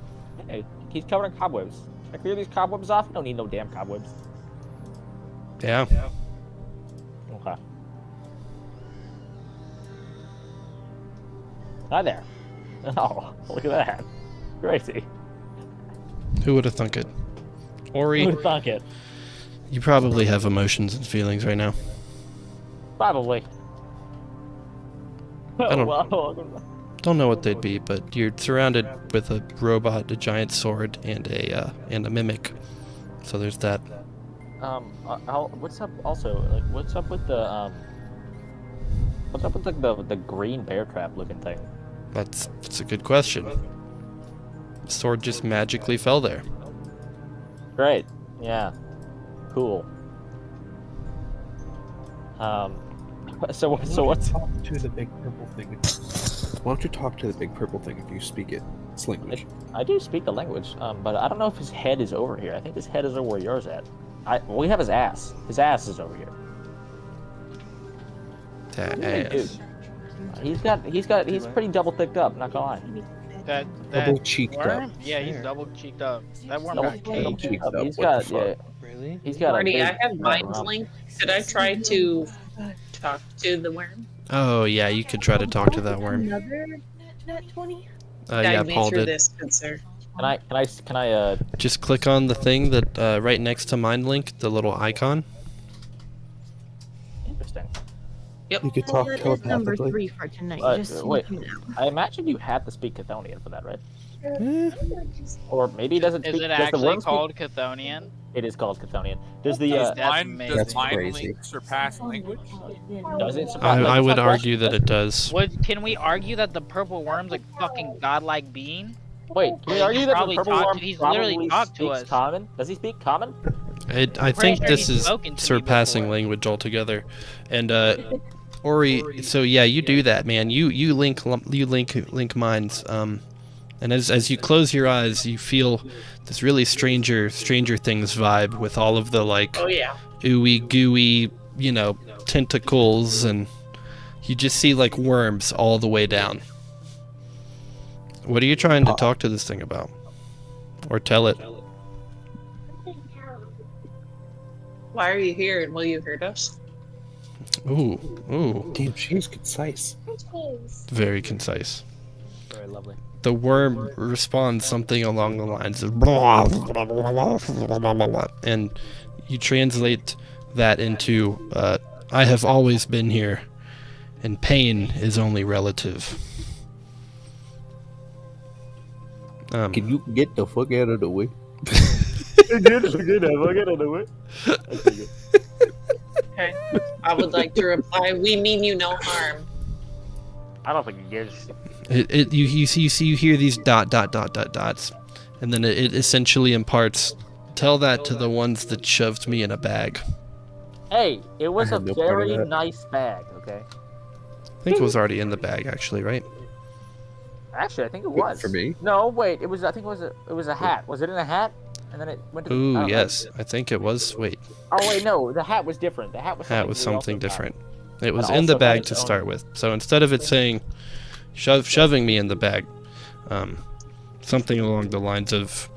Hey, he's covered in cobwebs. Can I clear these cobwebs off? You don't need no damn cobwebs. Yeah. Okay. Hi there. Oh, look at that. Crazy. Who would have thunk it? Ori, Who'd thunk it? you probably have emotions and feelings right now. Probably. I don't- Well, Don't know what they'd be, but you're surrounded with a robot, a giant sword, and a mimic. So there's that. what's up? Also, like, what's up with the what's up with the green bear trap looking thing? That's a good question. The sword just magically fell there. Great. Yeah. Cool. So what's Talk to the big purple thing. Why don't you talk to the big purple thing if you speak it? It's language. I do speak the language, but I don't know if his head is over here. I think his head is over where yours at. We have his ass. His ass is over here. That ass. He's pretty double thicked up. Not gonna lie. That Double cheeked worm? up. Yeah, he's double cheeked up. That worm Double- got double caged. cheeked up. up, He's what got the yeah. Really? He's got. Marty, a I big have mind rump. link. Should I try to talk to the worm? Oh yeah, you could try to talk to that worm. Another nat 20? Yeah, Guide me Paul through did. this, good sir. Can I Just click on the thing that right next to Mind Link, the little icon. Interesting. You could Well, talk that is number telepathically. 3 for tonight. Just Wait, so you know. I imagine you had to speak Chthonian for that, right? Or maybe it doesn't. Is speak, it does the actually worm speak- called Chthonian? It is called Chthonian. Does the Does That's mind, amazing. does mind crazy. link surpass language? does it? I would argue that it does. Can we argue that the purple worm's a fucking godlike being? Wait, can we argue that the Probably purple talked worm to- he's literally probably talked to speaks us. common? Does he speak common? I think sure this he's is spoken to me surpassing before. language altogether. And Ori, so yeah, you do that, man. You link minds. And as you close your eyes, you feel this really Stranger Things vibe with all of the like Oh yeah. ooey gooey, tentacles, and you just see like worms all the way down. What are you trying to talk to this thing about? Or tell it? Why are you here and will you hurt us? Ooh, Damn, she's concise. very concise. Very lovely. The worm responds something along the lines of blah, blah, blah, blah, blah, blah, blah, and you translate that into I have always been here, and pain is only relative. Can you get the fuck out of the way? Okay. I would like to reply, we mean you no harm. I don't think it gives. You hear these dots, and then it essentially imparts. Tell that to the ones that shoved me in a bag. Hey, it was I a had no part of very that. nice bag. Okay. I think it was already in the bag, actually, right? Actually, I think it was. For me? No, wait. It was. I think it was a hat. Was it in a hat? And then it went to. I Ooh, don't know. yes, I think it was. Wait, Oh wait, no. The hat was different. The hat was. that was we also something got. different. It was But in the also had bag its to own- start with. So instead of it saying shoving me in the bag, something along the lines of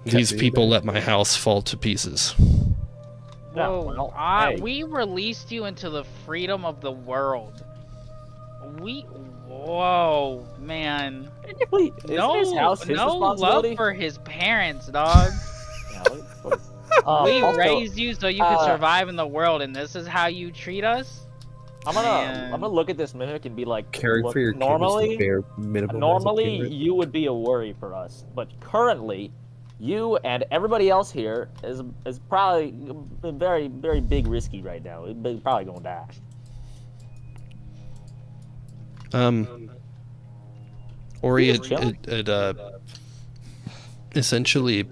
these me in people the let my house fall to pieces. Yeah, Whoa, well, hey. we released you into the freedom of the world. Whoa, man. Technically, isn't his house his no responsibility? love for his parents, dog. Yeah, We also, raised you so you could survive in the world, and this is how you treat us? I'm gonna look at this mimic and be like, Caring look, for your normally, kid is the bare minimum. as a normally parent. you would be a worry for us, but currently, you and everybody else here is probably very very big risky right now. It's probably gonna die. Ori, He was chilling. it essentially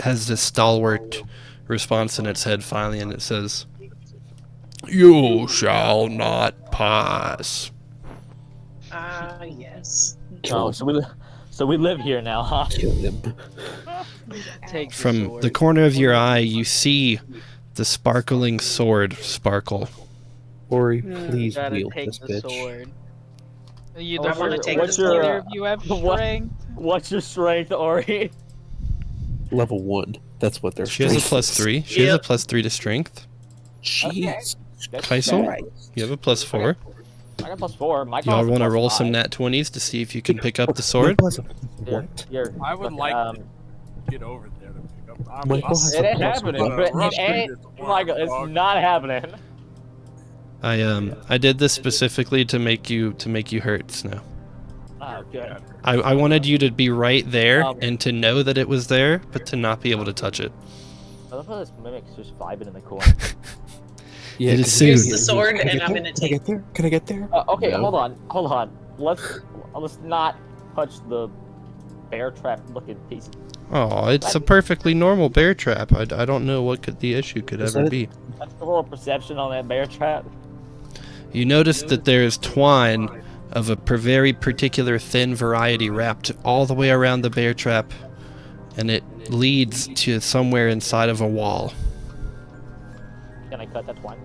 has this stalwart response in its head finally, and it says, "You shall not pass." Ah, yes. Oh, so we live here now, huh? Kill him. Take the From sword. the corner of your eye, you see the sparkling sword sparkle. Ori, You please gotta wield take this the bitch. sword. You Oh, don't wanna want take to the take sword. Either of you have What? strength? What's your strength, Ori? Level 1. That's what they're She has a +3. She has a +3 to strength. Jeez. Kaisel, Right. you have a +4. I got +4. My Y'all want to to roll some nat 20s to see if you can pick up the sword? What? I would like to get over there to pick up. Michael has It a ain't plus happening. one. It ain't. Michael, it's not happening. I did this specifically to make you hurt, Snow. Oh, good. I wanted you to be right there Um, and to know that it was there, but to not be able to touch it. I love how this mimic's just vibing in the corner. Yeah, It is 'cause soon. Here's the sword, Can I and get I'm there? gonna Can I take. get there? Can I get there? Okay, No. hold on. Let's not touch the bear trap looking piece. Oh, it's a perfectly normal bear trap. I don't know what the issue could Is ever that- be. That's the little perception on that bear trap. You notice that there is twine of a very particular thin variety wrapped all the way around the bear trap, and it leads to somewhere inside of a wall. Can I cut that twine?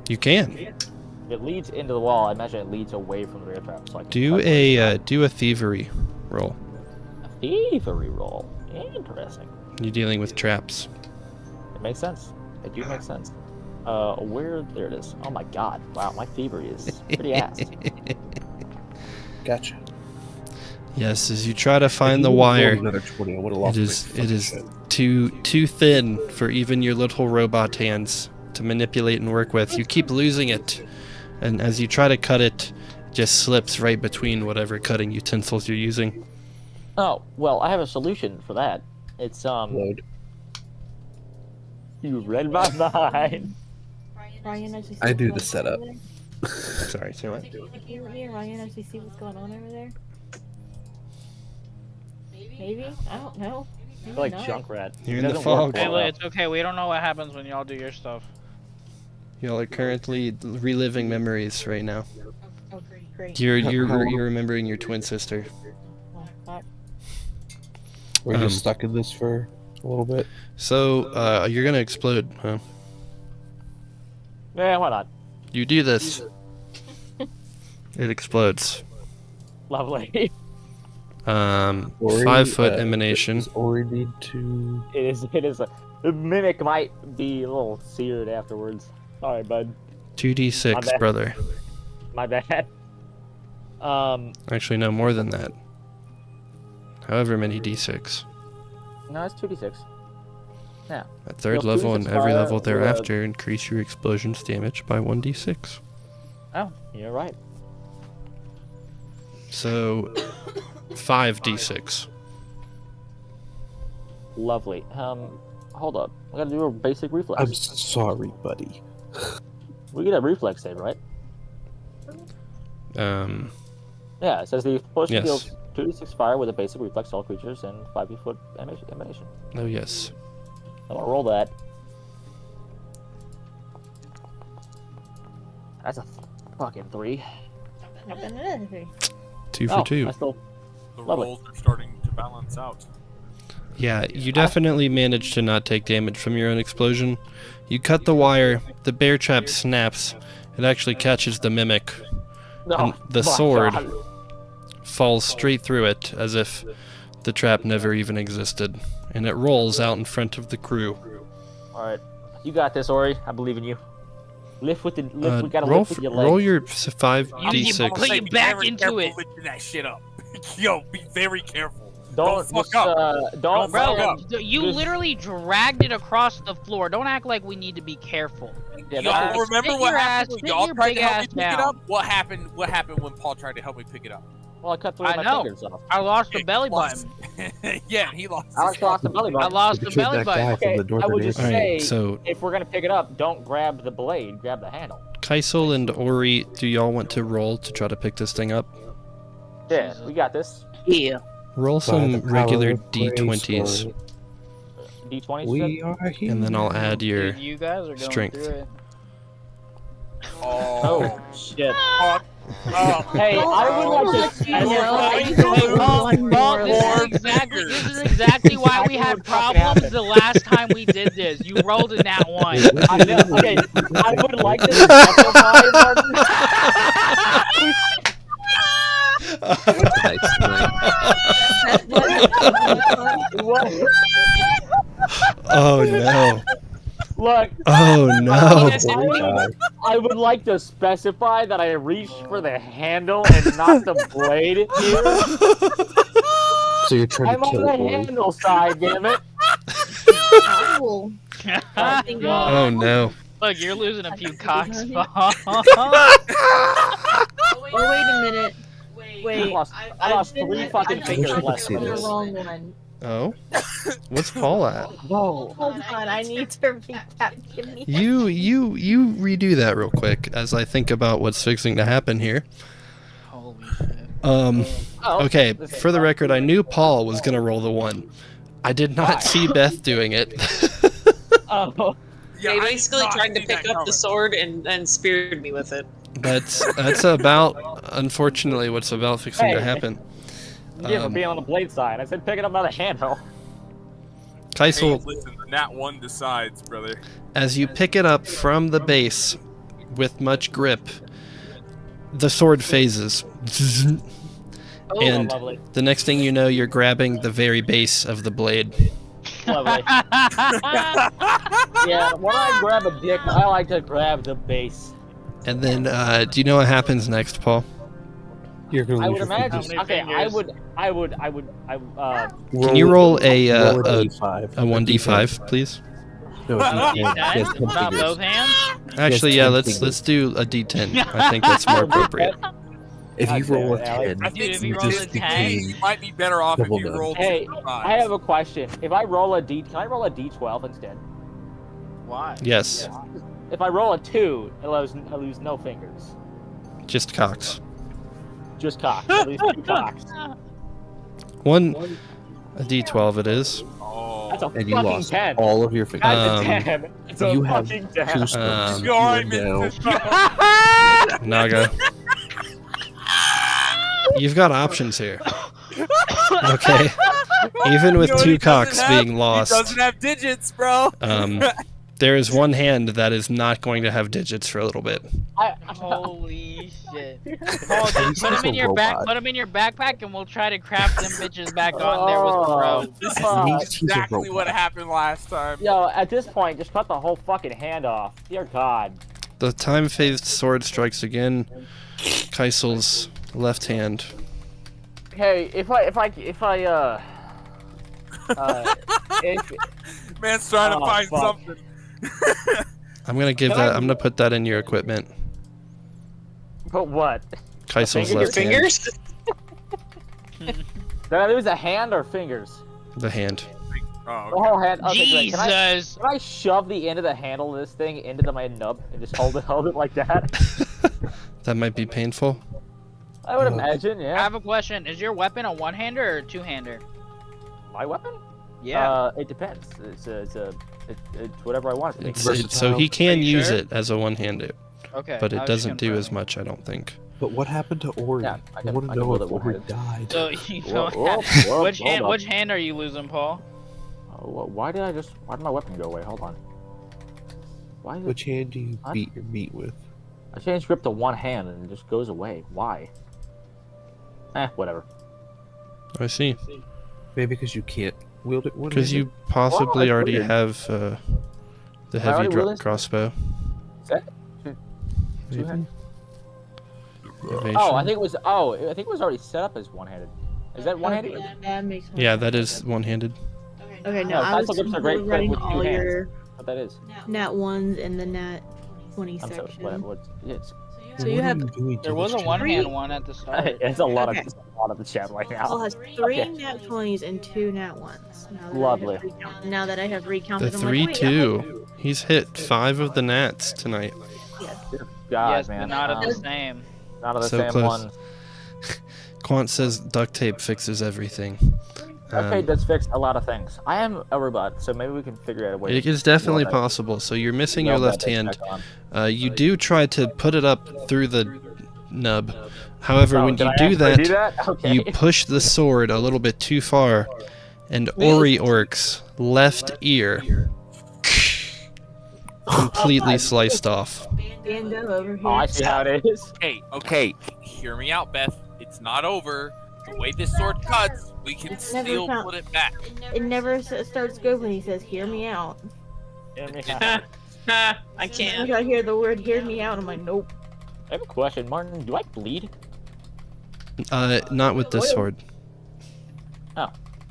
You can If it leads into the wall, I imagine it leads away from the bear trap. So I can do cut a thievery roll. a thievery roll. Interesting. You're dealing with traps. It makes sense. It do make sense. Where? There it is. Oh my god. Wow, my thievery is pretty ass. Gotcha. Yes, as you try to find If the you would've rolled wire, Another 20, I would've it lost my is fucking shit. too thin for even your little robot hands to manipulate and work with. You keep losing it, and as you try to cut it, it just slips right between whatever cutting utensils you're using. Oh, well, I have a solution for that. It's Load. You read my mind. Ryan, actually see I what's do going the on setup. over Sorry, say what? there? Can you let me and Ryan actually see what's going on over there? Maybe? I don't know. Maybe Like not. Junkrat. You're It in the doesn't work fog. Hey, well. it's okay. We don't know what happens when y'all do your stuff. Y'all are currently reliving memories right now. Oh, great. You're How long- you're remembering your twin sister. Oh, fuck. We're just stuck in this for a little bit. So, you're gonna explode, huh? Yeah, why not? You do this. It explodes. Lovely. Ori, 5-foot emanation. Does Ori need to... It is the mimic might be a little seared afterwards. Sorry, bud. 2d6, My bad. brother. My bad. Actually, no, more than that. However many d6. No, it's 2d6. Yeah. At third You'll level and choose every fire level or- thereafter, increase your explosion's damage by 1d6. Oh, you're right. So, 5d6. Lovely. Hold up. I gotta do a basic reflex. I'm sorry, buddy. We get a reflex save, right? Yeah, it says the explosion Yes. deals 2d6 fire with a basic reflex to all creatures and 5 foot emanation. Oh, yes. I'm gonna roll that. That's a fucking 3. I've been another 3. 2 for 2. I still... The Lovely. rolls are starting to balance out. Yeah, you definitely managed to not take damage from your own explosion. You cut the wire, the bear trap snaps, it actually catches the mimic, and the my sword God. falls straight through it as if the trap never even existed, and it rolls out in front of the crew. Alright. You got this, Ori. I believe in you. Lift with the... we gotta Roll, lift with your leg. roll your You put 5d6. you back Very into careful it. lifting that shit up. Yo, be very careful. Don't fuck just, up. don't... fuck Bro, up. you Just- literally dragged it across the floor. Don't act like we need to be careful. Yeah, Y'all don't- remember Sit what your happened ass- when sit y'all your tried big to help me ass pick it down. up? What happened? What happened when Paul tried to help me pick it up? Well, I cut 3 of my I know. fingers off. I lost the He belly lost- button. Yeah, and he lost. Alex his lost the belly I button. lost the Betrayed belly that guy button. from Okay, the I northern would just area. say, Alright, so if we're gonna pick it up, don't grab the blade, grab the handle. Kaisel and Ori, do y'all want to roll to try to pick this thing up? Yeah, we got this. Yeah. Roll By some the power regular of grace, d20s, Lord, D20. we are here. and then I'll add your... Dude, you guys are going strength. through it. Oh shit. fuck. Oh, Hey, I would like to. You know, I Hey, can Paul, one Paul, more this left. is exactly why we had problems the last time we did this. You rolled in that one. I know. Okay, I would like to specify, Martin. Oh no. Look, Oh no. I would like to specify that I reached for the handle and not the blade here. So you're trying I'm to on kill the it, boy. handle side, damn it. Cool. Oh no. Look, you're losing a few cocks, Paul. Oh, wait a minute. Wait, I lost 3 fucking fingers I left. see the this. wrong one. Oh? What's Paul at? Whoa. Hold on, I need to recap. Give me. You redo that real quick as I think about what's fixing to happen here. Holy shit. Oh, Okay, this is for the fine. record, I knew Paul was gonna roll the 1. I did not see Beth doing it. Oh. yeah, They I basically did not tried to see pick that up the coming. sword and speared me with it. That's about, unfortunately, what's about fixing to Hey. happen. Yeah, for being on the blade side. I said pick it up by the handle. Hey, Kaisel, listen, the nat 1 decides, brother. as you pick it up from the base with much grip, the sword phases. Oh, And lovely. the next thing you know, you're grabbing the very base of the blade. Lovely. Yeah, when I grab a dick, I like to grab the base. And then, do you know what happens next, Paul? You're gonna I lose would your imagine. fingers. Okay, Can you roll a roll a 1d5. 1d5, please? No, he can't. He has 10 Not fingers. both hands? Actually, Yes, yeah, 10 let's fingers. do a d10. I think that's more appropriate. If you God damn roll a it, Alex. 10, I Dude, think if you roll a just 10, you might be better off if Double you done. roll Hey, 2 I have a question. If I roll a D, can I roll a D12 instead? Why? Yes, If I roll a 2, I lose no fingers. just cocks. Just cock. I lose 2 cocks. A d12 it is. Oh. That's a and you fucking lost 10. all of your fingers. That's a Um, 10. It's a you have fucking 2 10. strokes. Yo, I You are missed now- this. Naga. You've got options here. Okay. Even with Yo, he 2 doesn't cocks have- being He lost, doesn't have digits, bro. there is one hand that is not going to have digits for a little bit. Holy shit. Paul, He's just put just them in a your back. robot. Put them in your backpack, and we'll try to craft them bitches back on there with the rope. This Fuck. is exactly what happened last time. Yo, at this point, just cut the whole fucking hand off. Dear God. The time-phased sword strikes again. Kaisel's Left hand. Hey, if Man's trying to Oh, find fuck. something. I'm gonna give Can that. I- I'm gonna put that in your equipment. But what? Kaisel's finger? Your left hand. fingers? Did I lose a hand or fingers? The hand. Oh, The okay. whole hand. Okay, great. Jesus. Can I shove the end of the handle of this thing into my nub and just hold it like that? That might be painful. I would imagine, I yeah. have a question. Is your weapon a one-hander or a two-hander? My weapon? Yeah. It depends. It's whatever I want it to be. It's so he Are can you use sure? it as a one-handed, Okay. but I it was just doesn't do as confirming. much, I don't think. But what happened to Ori? Yeah, I I can- want I to can know build if it Ori one-handed. died. So you don't Whoa, have... whoa, which hold hand? on. Which hand are you losing, Paul? Why did my weapon go away? Hold on. Why did Which hand do you What? beat your meat with? I changed grip to one hand and it just goes away? Why? Whatever. I see. Maybe because you can't wield it one. Because you possibly that's already weird. have the I heavy already wielded- crossbow. Is that? Maybe. Two-handed? Evasion. Oh, I think it was already set up as one-handed. Is that one-handed? Okay, that makes more Yeah, sense. that is one-handed. Okay, no, No, I was Kaiser grips are great writing with two all hands. your What that is? nat ones in the nat 20 I'm sorry. section. What? Yes. So you have There was a one-hand one at the start. It's a lot Okay. of the chat right Paul now. has 3 Okay. nat 20s and 2 nat 1s. Lovely. Now that I have recounted, The I'm like, wait, I 3-2. He's hit 5 of the nats tonight. God, Yes, man. but not at the um, same. Not of the So same close. one. Quant says duct tape fixes everything. Okay, that's fixed a lot of things. I am a robot, so maybe we can figure out a way. It is definitely possible. So you're missing your left hand. You do try to put it up through the nub. However, when you do that, Okay. you push the sword a little bit too far, and Ori Orc's left ear completely sliced off. Bando over here. Oh, I see how it is. Okay, hear me out, Beth. It's not over. The way this sword cuts, we can It's never still found- put it back. It never starts good when he says, "Hear me out." I I can't. I hear the word "hear me out." I'm like, nope. I have a question, Martin. Do I bleed? Not with this sword.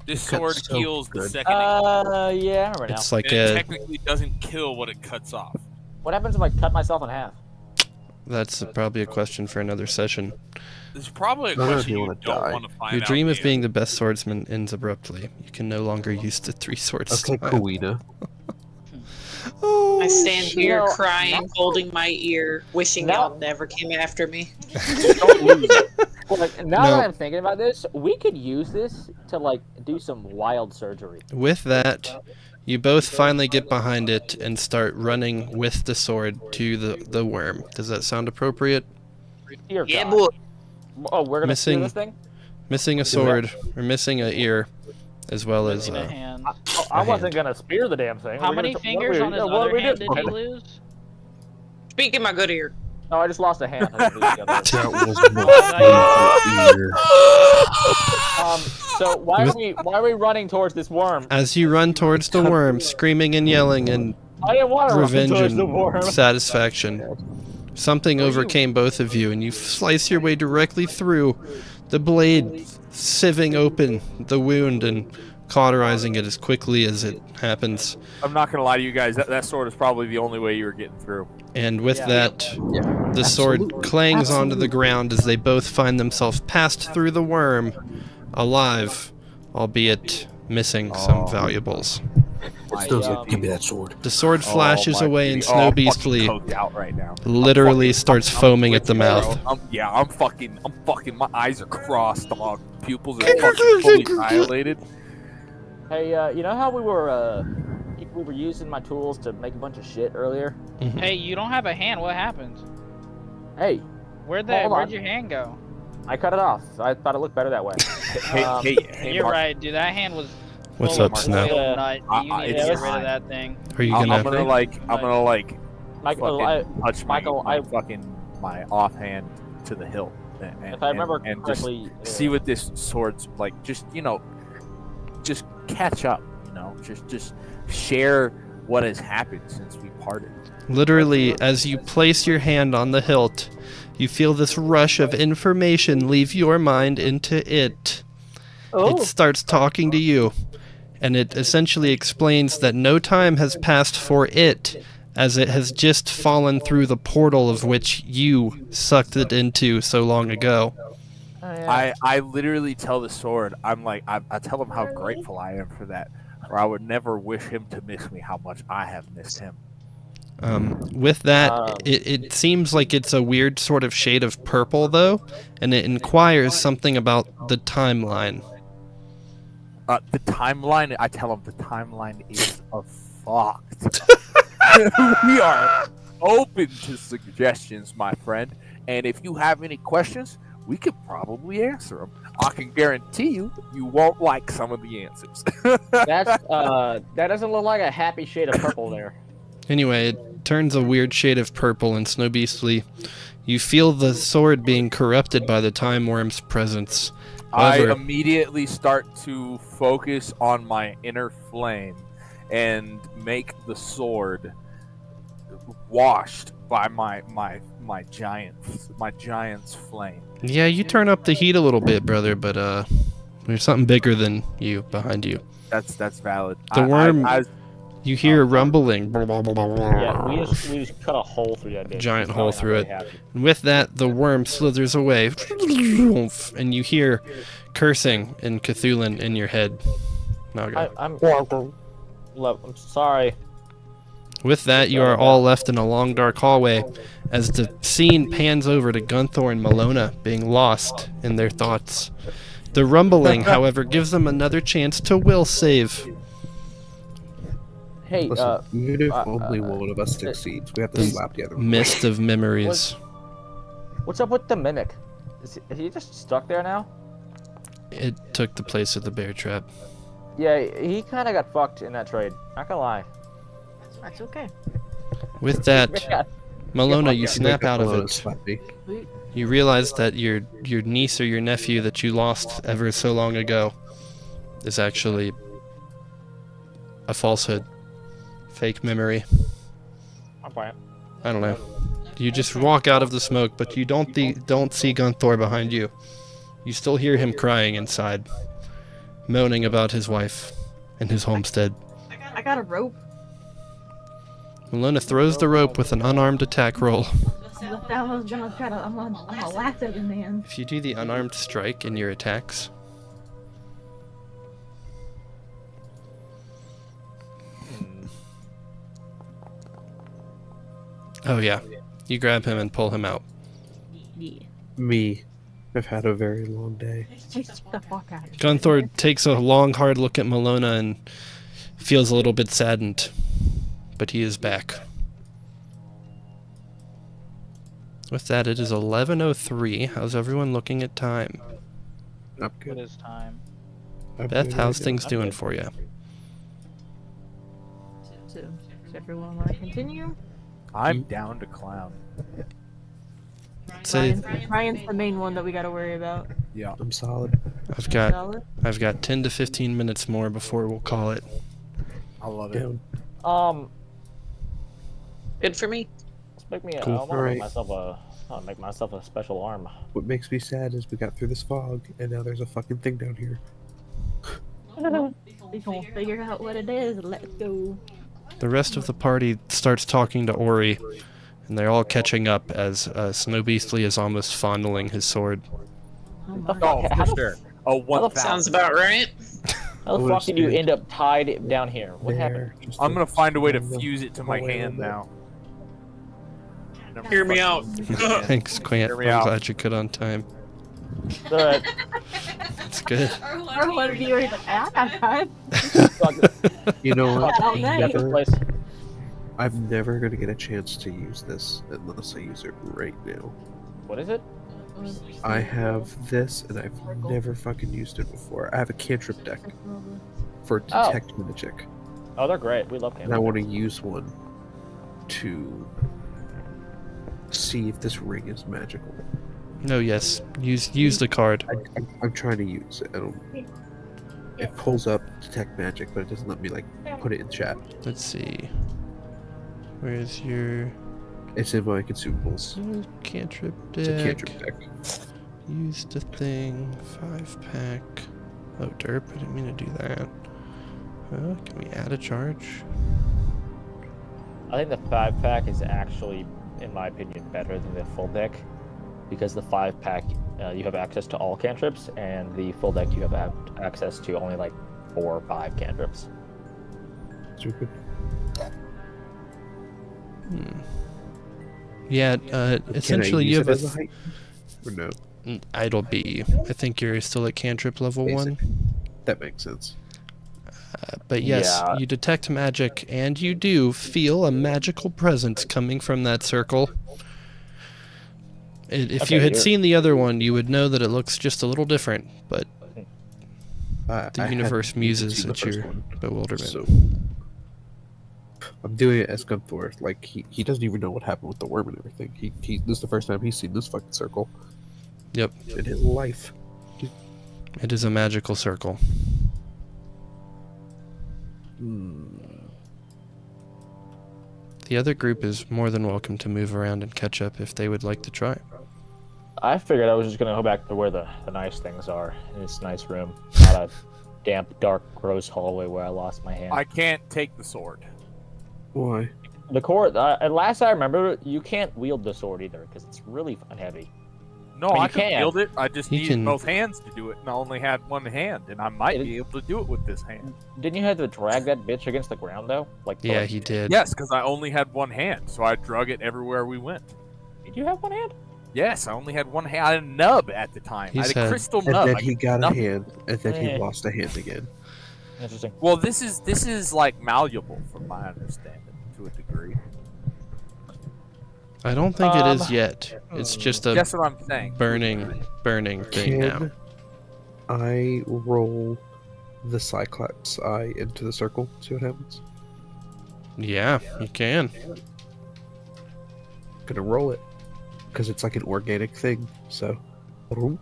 This Cuts sword so heals the good. second it Yeah, I remember now. It's like and it a. technically doesn't kill what it cuts off. What happens if I cut myself in half? That's probably a question for another session. There's probably a No, no, question you you wanna don't die. want to find Your out. dream of Ian. being the best swordsman ends abruptly. You can no longer use the 3 swords. Okay, style. Kawina. I stand here You know, crying, holding my ear, wishing now- y'all never came after me. Don't lose it. Like, now No. that I'm thinking about this, we could use this to like do some wild surgery. With that, you both finally get behind it and start running with the sword to the worm. Does that sound appropriate? Dear Yeah, God. boy. Oh, we're gonna steal Missing- this thing? Missing a sword or missing a ear, as well as Missing a hand. I wasn't gonna spear the damn thing. How We're many gonna- fingers what on his what are other we hand doing? did he lose? Speaking my good ear. No, I just lost a hand. I didn't lose the other. That was my favorite ear. So why are we running towards this worm? as you run towards the worm, screaming and yelling and I didn't want to run revenge towards the worm. and satisfaction. Something overcame both of you, and you slice your way directly through, the blade sieving open the wound and cauterizing it as quickly as it happens. I'm not gonna lie to you guys. That sword is probably the only way you were getting through. And with Yeah. that, the sword Absolutely. clangs onto the ground as they both find themselves passed through the worm, alive, albeit missing some valuables. Snow's like, give me that sword. The sword flashes Oh, my away, and beauty. Oh, I'm Snowbee's fucking flea coked out right now. literally starts foaming at the mouth. I'm fucking. My eyes are crossed, dog. Pupils are fucking fully dilated. Hey, you know how we were using my tools to make a bunch of shit earlier? Mhm. Hey, you don't have a hand. What happened? Hey, Where'd Hold where'd on. your hand go? I cut it off. I thought it looked better that way. Hey, You're Mark, right, dude. That hand was. What's full up, of Snow? oil nut. You I- need to it's get rid of fine. that thing. Are you I'm gonna? gonna Michael, fucking touch Michael, my my offhand to the hilt. And, if I remember and just correctly, see what this sword's like. Just catch up. Just share what has happened since we parted. Literally, as you place your hand on the hilt, you feel this rush of information leave your mind into it. It starts talking to you, and it essentially explains that no time has passed for it, as it has just fallen through the portal of which you sucked it into so long ago. I literally tell the sword, I'm like, I tell him how grateful I am for that, or I would never wish him to miss me how much I have missed him. With that, it seems like it's a weird sort of shade of purple, though, and it inquires something about the timeline. The timeline, I tell him the timeline is fucked. We are open to suggestions, my friend, and if you have any questions, we could probably answer them. I can guarantee you won't like some of the answers. That doesn't look like a happy shade of purple there. Anyway, it turns a weird shade of purple, and Snow Beastly, you feel the sword being corrupted by the Time Worm's presence. However, I immediately start to focus on my inner flame and make the sword washed by my giant's flame. yeah, you turn up the heat a little bit, brother, but there's something bigger than you behind you. That's valid. The worm, you hear rumbling. Yeah, we just cut a hole through that bitch. Giant hole through it. And with that, the worm slithers away, and you hear cursing in Cthulhu in your head. Naga. I'm sorry. With that, you are all left in a long, dark hallway as the scene pans over to Gunthor and Malona being lost in their thoughts. The rumbling, however, gives them another chance to will save. Hey, Listen, even if only one of us succeeds, we have to slap the other one. Mist of memories. What's up with the mimic? Is he just stuck there now? It took the place of the bear trap. Yeah, he kind of got fucked in that trade. Not gonna lie. That's okay. With that, Malona, you snap out of it. You realize that your niece or your nephew that you lost ever so long ago is actually a falsehood. Fake memory. Okay. I don't know. You just walk out of the smoke, but you don't see Gunthor behind you. You still hear him crying inside, moaning about his wife and his homestead. I got a rope. Malona throws the rope with an unarmed attack roll. I was gonna try to. I'm gonna lasso the man. If you do the unarmed strike in your attacks, oh yeah, you grab him and pull him out. Yeah. Me. I've had a very long day. Just the fuck out of here. Gunthor takes a long, hard look at Malona and feels a little bit saddened, but he is back. With that, it is 11:03. How's everyone looking at time? I'm good. What is time? Beth, how's things doing for you? So, does everyone want to continue? I'm down to clown. Say, Ryan's the main one that we gotta worry about. Yeah. I'm solid. I've got Solid? 10 to 15 minutes more before we'll call it. I love it. Down. Good for me. Let's make me. Cool. I want to Alright. make myself a special arm. What makes me sad is we got through this fog, and now there's a fucking thing down here. We gonna figure out what it is. Let's go. The rest of the party starts talking to Ori, and they're all catching up as Snow Beastly is almost fondling his sword. Oh my Oh, How for the- sure. Oh, 1,000. Sounds about right. How the fuck did you end up tied down here? What happened? There, just I'm a- gonna find a way to fuse it to my hand now. Hear me out. Thanks, Quant. Hear I'm me out. glad you cut on time. Alright. That's good. Or one of you are like, I got time. You know what? All day. Never, I'm never gonna get a chance to use this unless I use it right now. What is it? I have this, and I've never fucking used it before. I have a cantrip deck for detect magic, Oh, they're great. We love and I cameras. want to use one to see if this ring is magical. No, yes. Use the card. I'm trying to use it. I don't. It pulls up detect magic, but it doesn't let me like put it in chat. Let's see. Where's your It's in my consumables. cantrip It's a deck? cantrip deck. Used a thing. 5-pack. Oh, derp. I didn't mean to do that. Can we add a charge? I think the 5-pack is actually, in my opinion, better than the full deck, because the 5-pack you have access to all cantrips, and the full deck you have access to only like 4 or 5 cantrips. Stupid. Yeah, essentially you have a height? Or no? idle B. I think you're still at cantrip level Basic. 1. That makes sense. But yes, Yeah. you detect magic, and you do feel a magical presence coming from that circle. If Okay, you had you're- seen the other one, you would know that it looks just a little different, but the I universe hadn't even muses seen the at first your one, bewilderment. So I'm doing it as Gunthor. Like he doesn't even know what happened with the worm and everything. He this is the first time he's seen this fucking circle Yep, in his life. it is a magical circle. The other group is more than welcome to move around and catch up if they would like to try. I figured I was just gonna go back to where the nice things are in this nice room, not a damp, dark, gross hallway where I lost my hand. I can't take the sword. Why? The cord, at last I remember, you can't wield the sword either because it's really heavy. No, I mean, I you can can. wield it. I just You needed can- both hands to do it, and I only had one hand, and I might be able to do it with this hand. Didn't you have to drag that bitch against the ground though? Like Yeah, he did. Yes, because I only had one hand, so I drug it everywhere we went. Did you have one hand? Yes, I only had one hand. I had a nub at the time. He's I had a had- crystal And nub. then I he could got a nothing. hand, and then he Eh. lost a hand again. Interesting. Well, this is like malleable, from my understanding, to a degree. I don't think it is yet. It's just a That's what I'm saying. burning thing now. Can I roll the Cyclops eye into the circle? See what happens? Yeah, you can. Gonna roll it because it's like an organic thing. So, boom.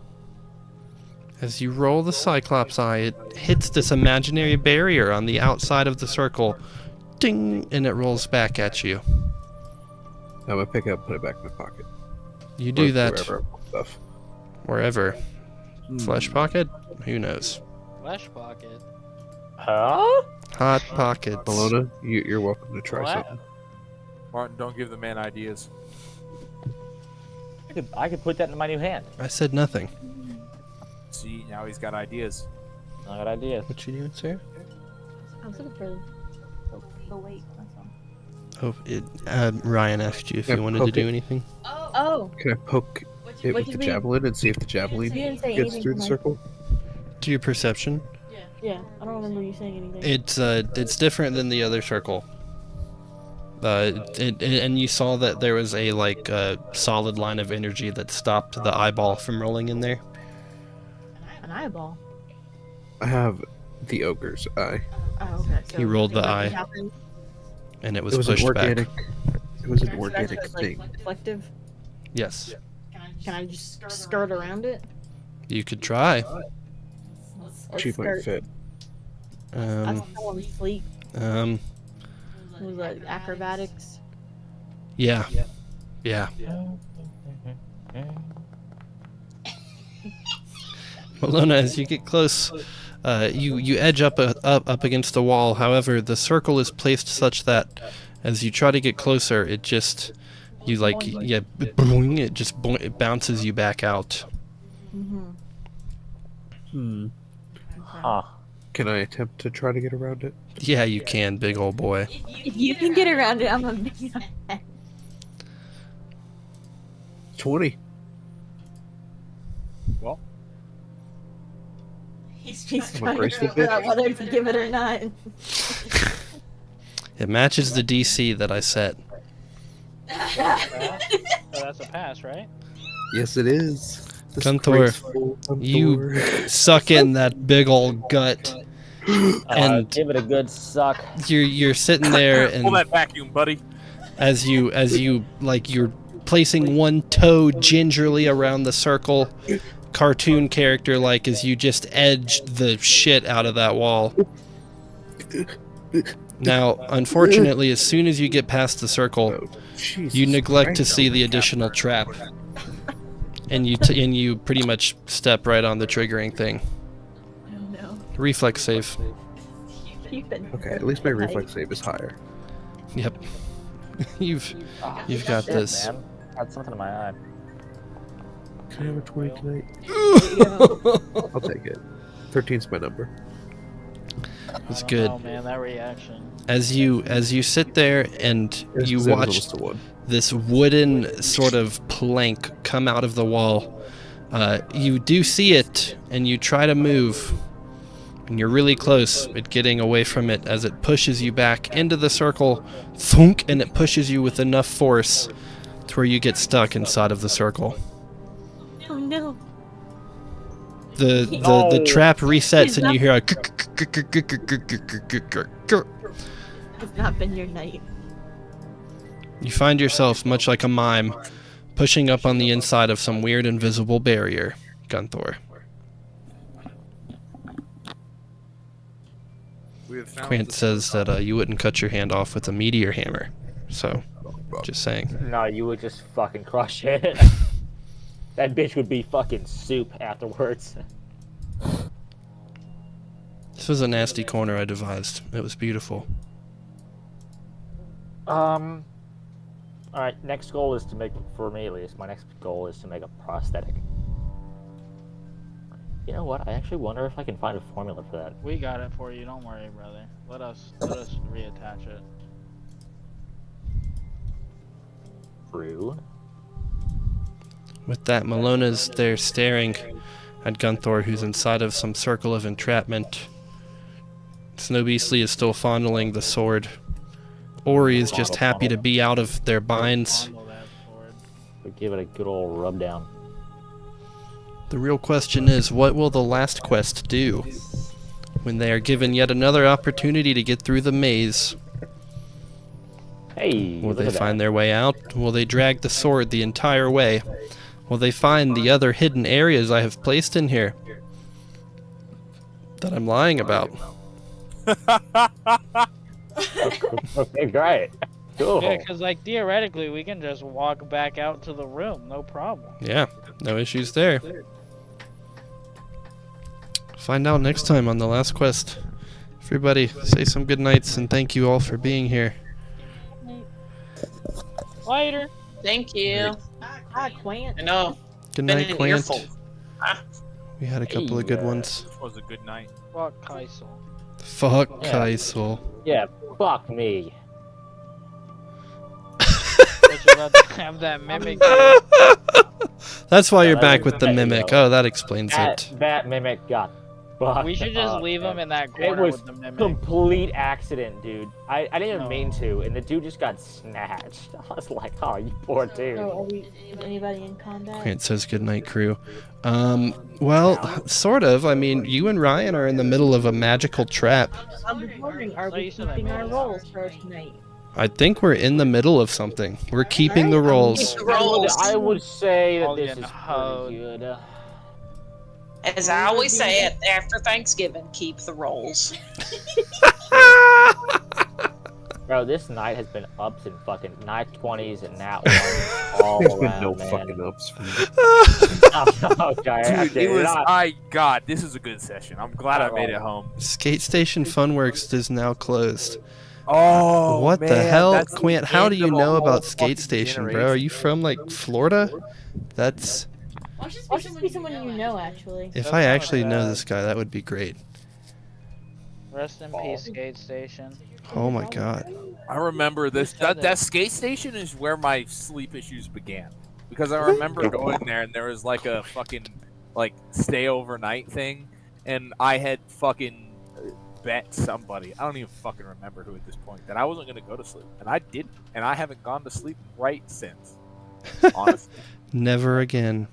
As you roll the Cyclops eye, it hits this imaginary barrier on the outside of the circle. Ding! And it rolls back at you. I'm gonna pick it up, and put it back in my pocket. You do Or that wherever I put stuff. wherever. Flesh pocket? Who knows? Flesh pocket. Huh? Hot pockets. Malona, you're welcome to try What? something. Martin, don't give the man ideas. I could put that in my new hand. I said nothing. See, now he's got ideas. I got ideas. What you doing, sir? I was looking for the weight. That's all. Ryan asked you if Yeah, you wanted to poke do it. anything. Oh, Can I poke it with did the we- javelin and see if the javelin you didn't say gets anything through to the my- circle? Do your perception. yeah. I don't remember you saying anything. It's different than the other circle. And you saw that there was a solid line of energy that stopped the eyeball from rolling in there. An eyeball. I have the ogre's eye. Oh, okay. So He rolled the nothing eye. happened. And it was It was an pushed organic. back. It was an So that's organic just, thing. like reflective. Yes, Can I just skirt around it? you could try. Or She might skirt? fit. I Um, saw him sleep. um, It was like acrobatics. yeah, yeah. Malona, as you get close, you edge up against the wall. However, the circle is placed such that as you try to get closer, it just it bounces you back out. Mm-hmm. Huh. Can I attempt to try to get around it? Yeah, you can, big old boy. If you can get around it, I'm a big 20. Well, He's I'm a trying to graceful figure out bitch. whether to give it or not. It matches the DC that I set. So that's a pass, right? Yes, it is. This Gunthor, graceful you Gunthor. suck in that big old gut, and Give it a good suck. you're sitting there, pull and that vacuum, buddy. as you you're placing one toe gingerly around the circle, cartoon character as you just edge the shit out of that wall. Now, unfortunately, as soon as you get past the circle, you neglect to see the additional trap, and you pretty much step right on the triggering thing. Oh no. Reflex save. You've been Okay, at least my reflex save is higher. Yep. You've got Shit, this. Man. I had something in my eye. Can I have a 20 tonight? go. I'll take it. 13's my number. It's good. Oh man, that reaction. As you sit there and you That was watch almost a one. this wooden sort of plank come out of the wall, you do see it, and you try to move, and you're really close at getting away from it as it pushes you back into the circle, thunk, and it pushes you with enough force to where you get stuck inside of the circle. Oh no. The trap resets and you hear a It's not been your night. you find yourself, much like a mime, pushing up on the inside of some weird invisible barrier, Gunthor. Quint says that you wouldn't cut your hand off with a meteor hammer. So, just saying. No, you would just fucking crush it. That bitch would be fucking soup afterwards. This was a nasty corner I devised. It was beautiful. Alright, next goal is to make, for me at least, my next goal is to make a prosthetic. You know what? I actually wonder if I can find a formula for that. We got it for you. Don't worry, brother. Let us reattach it. True. With that, Melona's there staring at Gunthor, who's inside of some circle of entrapment. Snow Beastly is still fondling the sword. Ori is just happy to be out of their binds. But give it a good old rub down. The real question is, what will the last quest do when they are given yet another opportunity to get through the maze? Hey, Will look they at find that. their way out? Will they drag the sword the entire way? Will they find the other hidden areas I have placed in here that I'm lying about? Okay, great. Cool. Yeah, because like theoretically we can just walk back out to the room, no problem. Yeah, no issues there. Find out next time on the last quest. Everybody, say some good nights and thank you all for being here. Later. Thank you. Ah, Quant. I know. Good Been night, an Quant. earful. Ah. We had a couple of good ones. This was a good night. Fuck Kaisel. Fuck Yeah. Kaisel. Yeah, fuck me. But you about to have that mimic. That's why you're that back is- with the that- mimic. Oh, that explains it. That mimic got fucked. We should just up, leave man. him in that It corner was with the mimic. complete accident, dude. I didn't even No. mean to, and the dude just got snatched. I was like, oh, you poor dude. So are we? Is anybody in combat? Quint says good night, crew. Well, sort of. I mean, you and Ryan are in the middle of a magical trap. I'm just wondering, are Oh, we you said that keeping our made roles for tonight? I think we're in the middle of something. We're keeping the rolls. The rolls. I would say that All this getting is hoed. pretty good. As I always say it after Thanksgiving, keep the rolls. Bro, this night has been ups and fucking nat 20s and nat 1s all There's been around, no man. fucking ups for me. Okay, Dude, it was. not, God, this is a good session. I'm glad I made it home. Skate Station Funworks is now closed. Oh, What the man, hell, that's the Quint? How do end you of a know whole about Skate fucking Station, bro? generation. Are you from like Florida? That's I'll just be someone you know, actually. if I actually know this guy, that would be great. Rest in peace, Skate Station. Oh my god. I remember this. That skate station is where my sleep issues began. Because I remember going there and there was like a fucking like stay overnight thing, and I had fucking bet somebody. I don't even fucking remember who at this point that I wasn't gonna go to sleep, and I didn't, and I haven't gone to sleep right since. Honestly, Never again.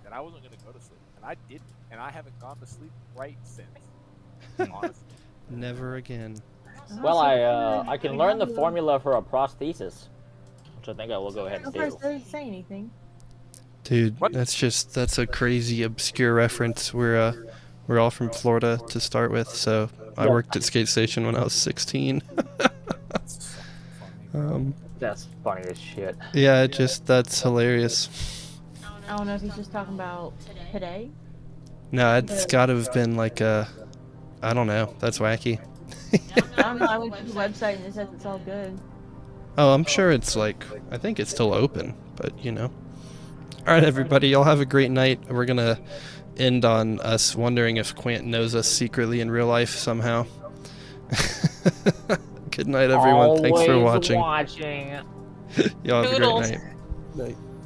that I wasn't gonna go to sleep, and I didn't, and I haven't gone to sleep right since. Honestly. Never again. well, I can learn the formula for a prosthesis, which I think I will go ahead and So first, do. doesn't say anything. Dude, What? that's a crazy obscure reference. We're all from Florida to start with, so I Yep. worked at Skate Station when I was 16. That's funny as shit. Yeah, that's hilarious. I don't know if he's just talking about today. No, it's got to have been like I don't know. That's wacky. I don't know. I went to the website and it says it's all good. Oh, I'm sure it's like, I think it's still open, but you know. All right, everybody, y'all have a great night. We're gonna end on us wondering if Quant knows us secretly in real life somehow. Good night, everyone. Thanks for Always watching. watching. Y'all have a great Toodles. night. Night.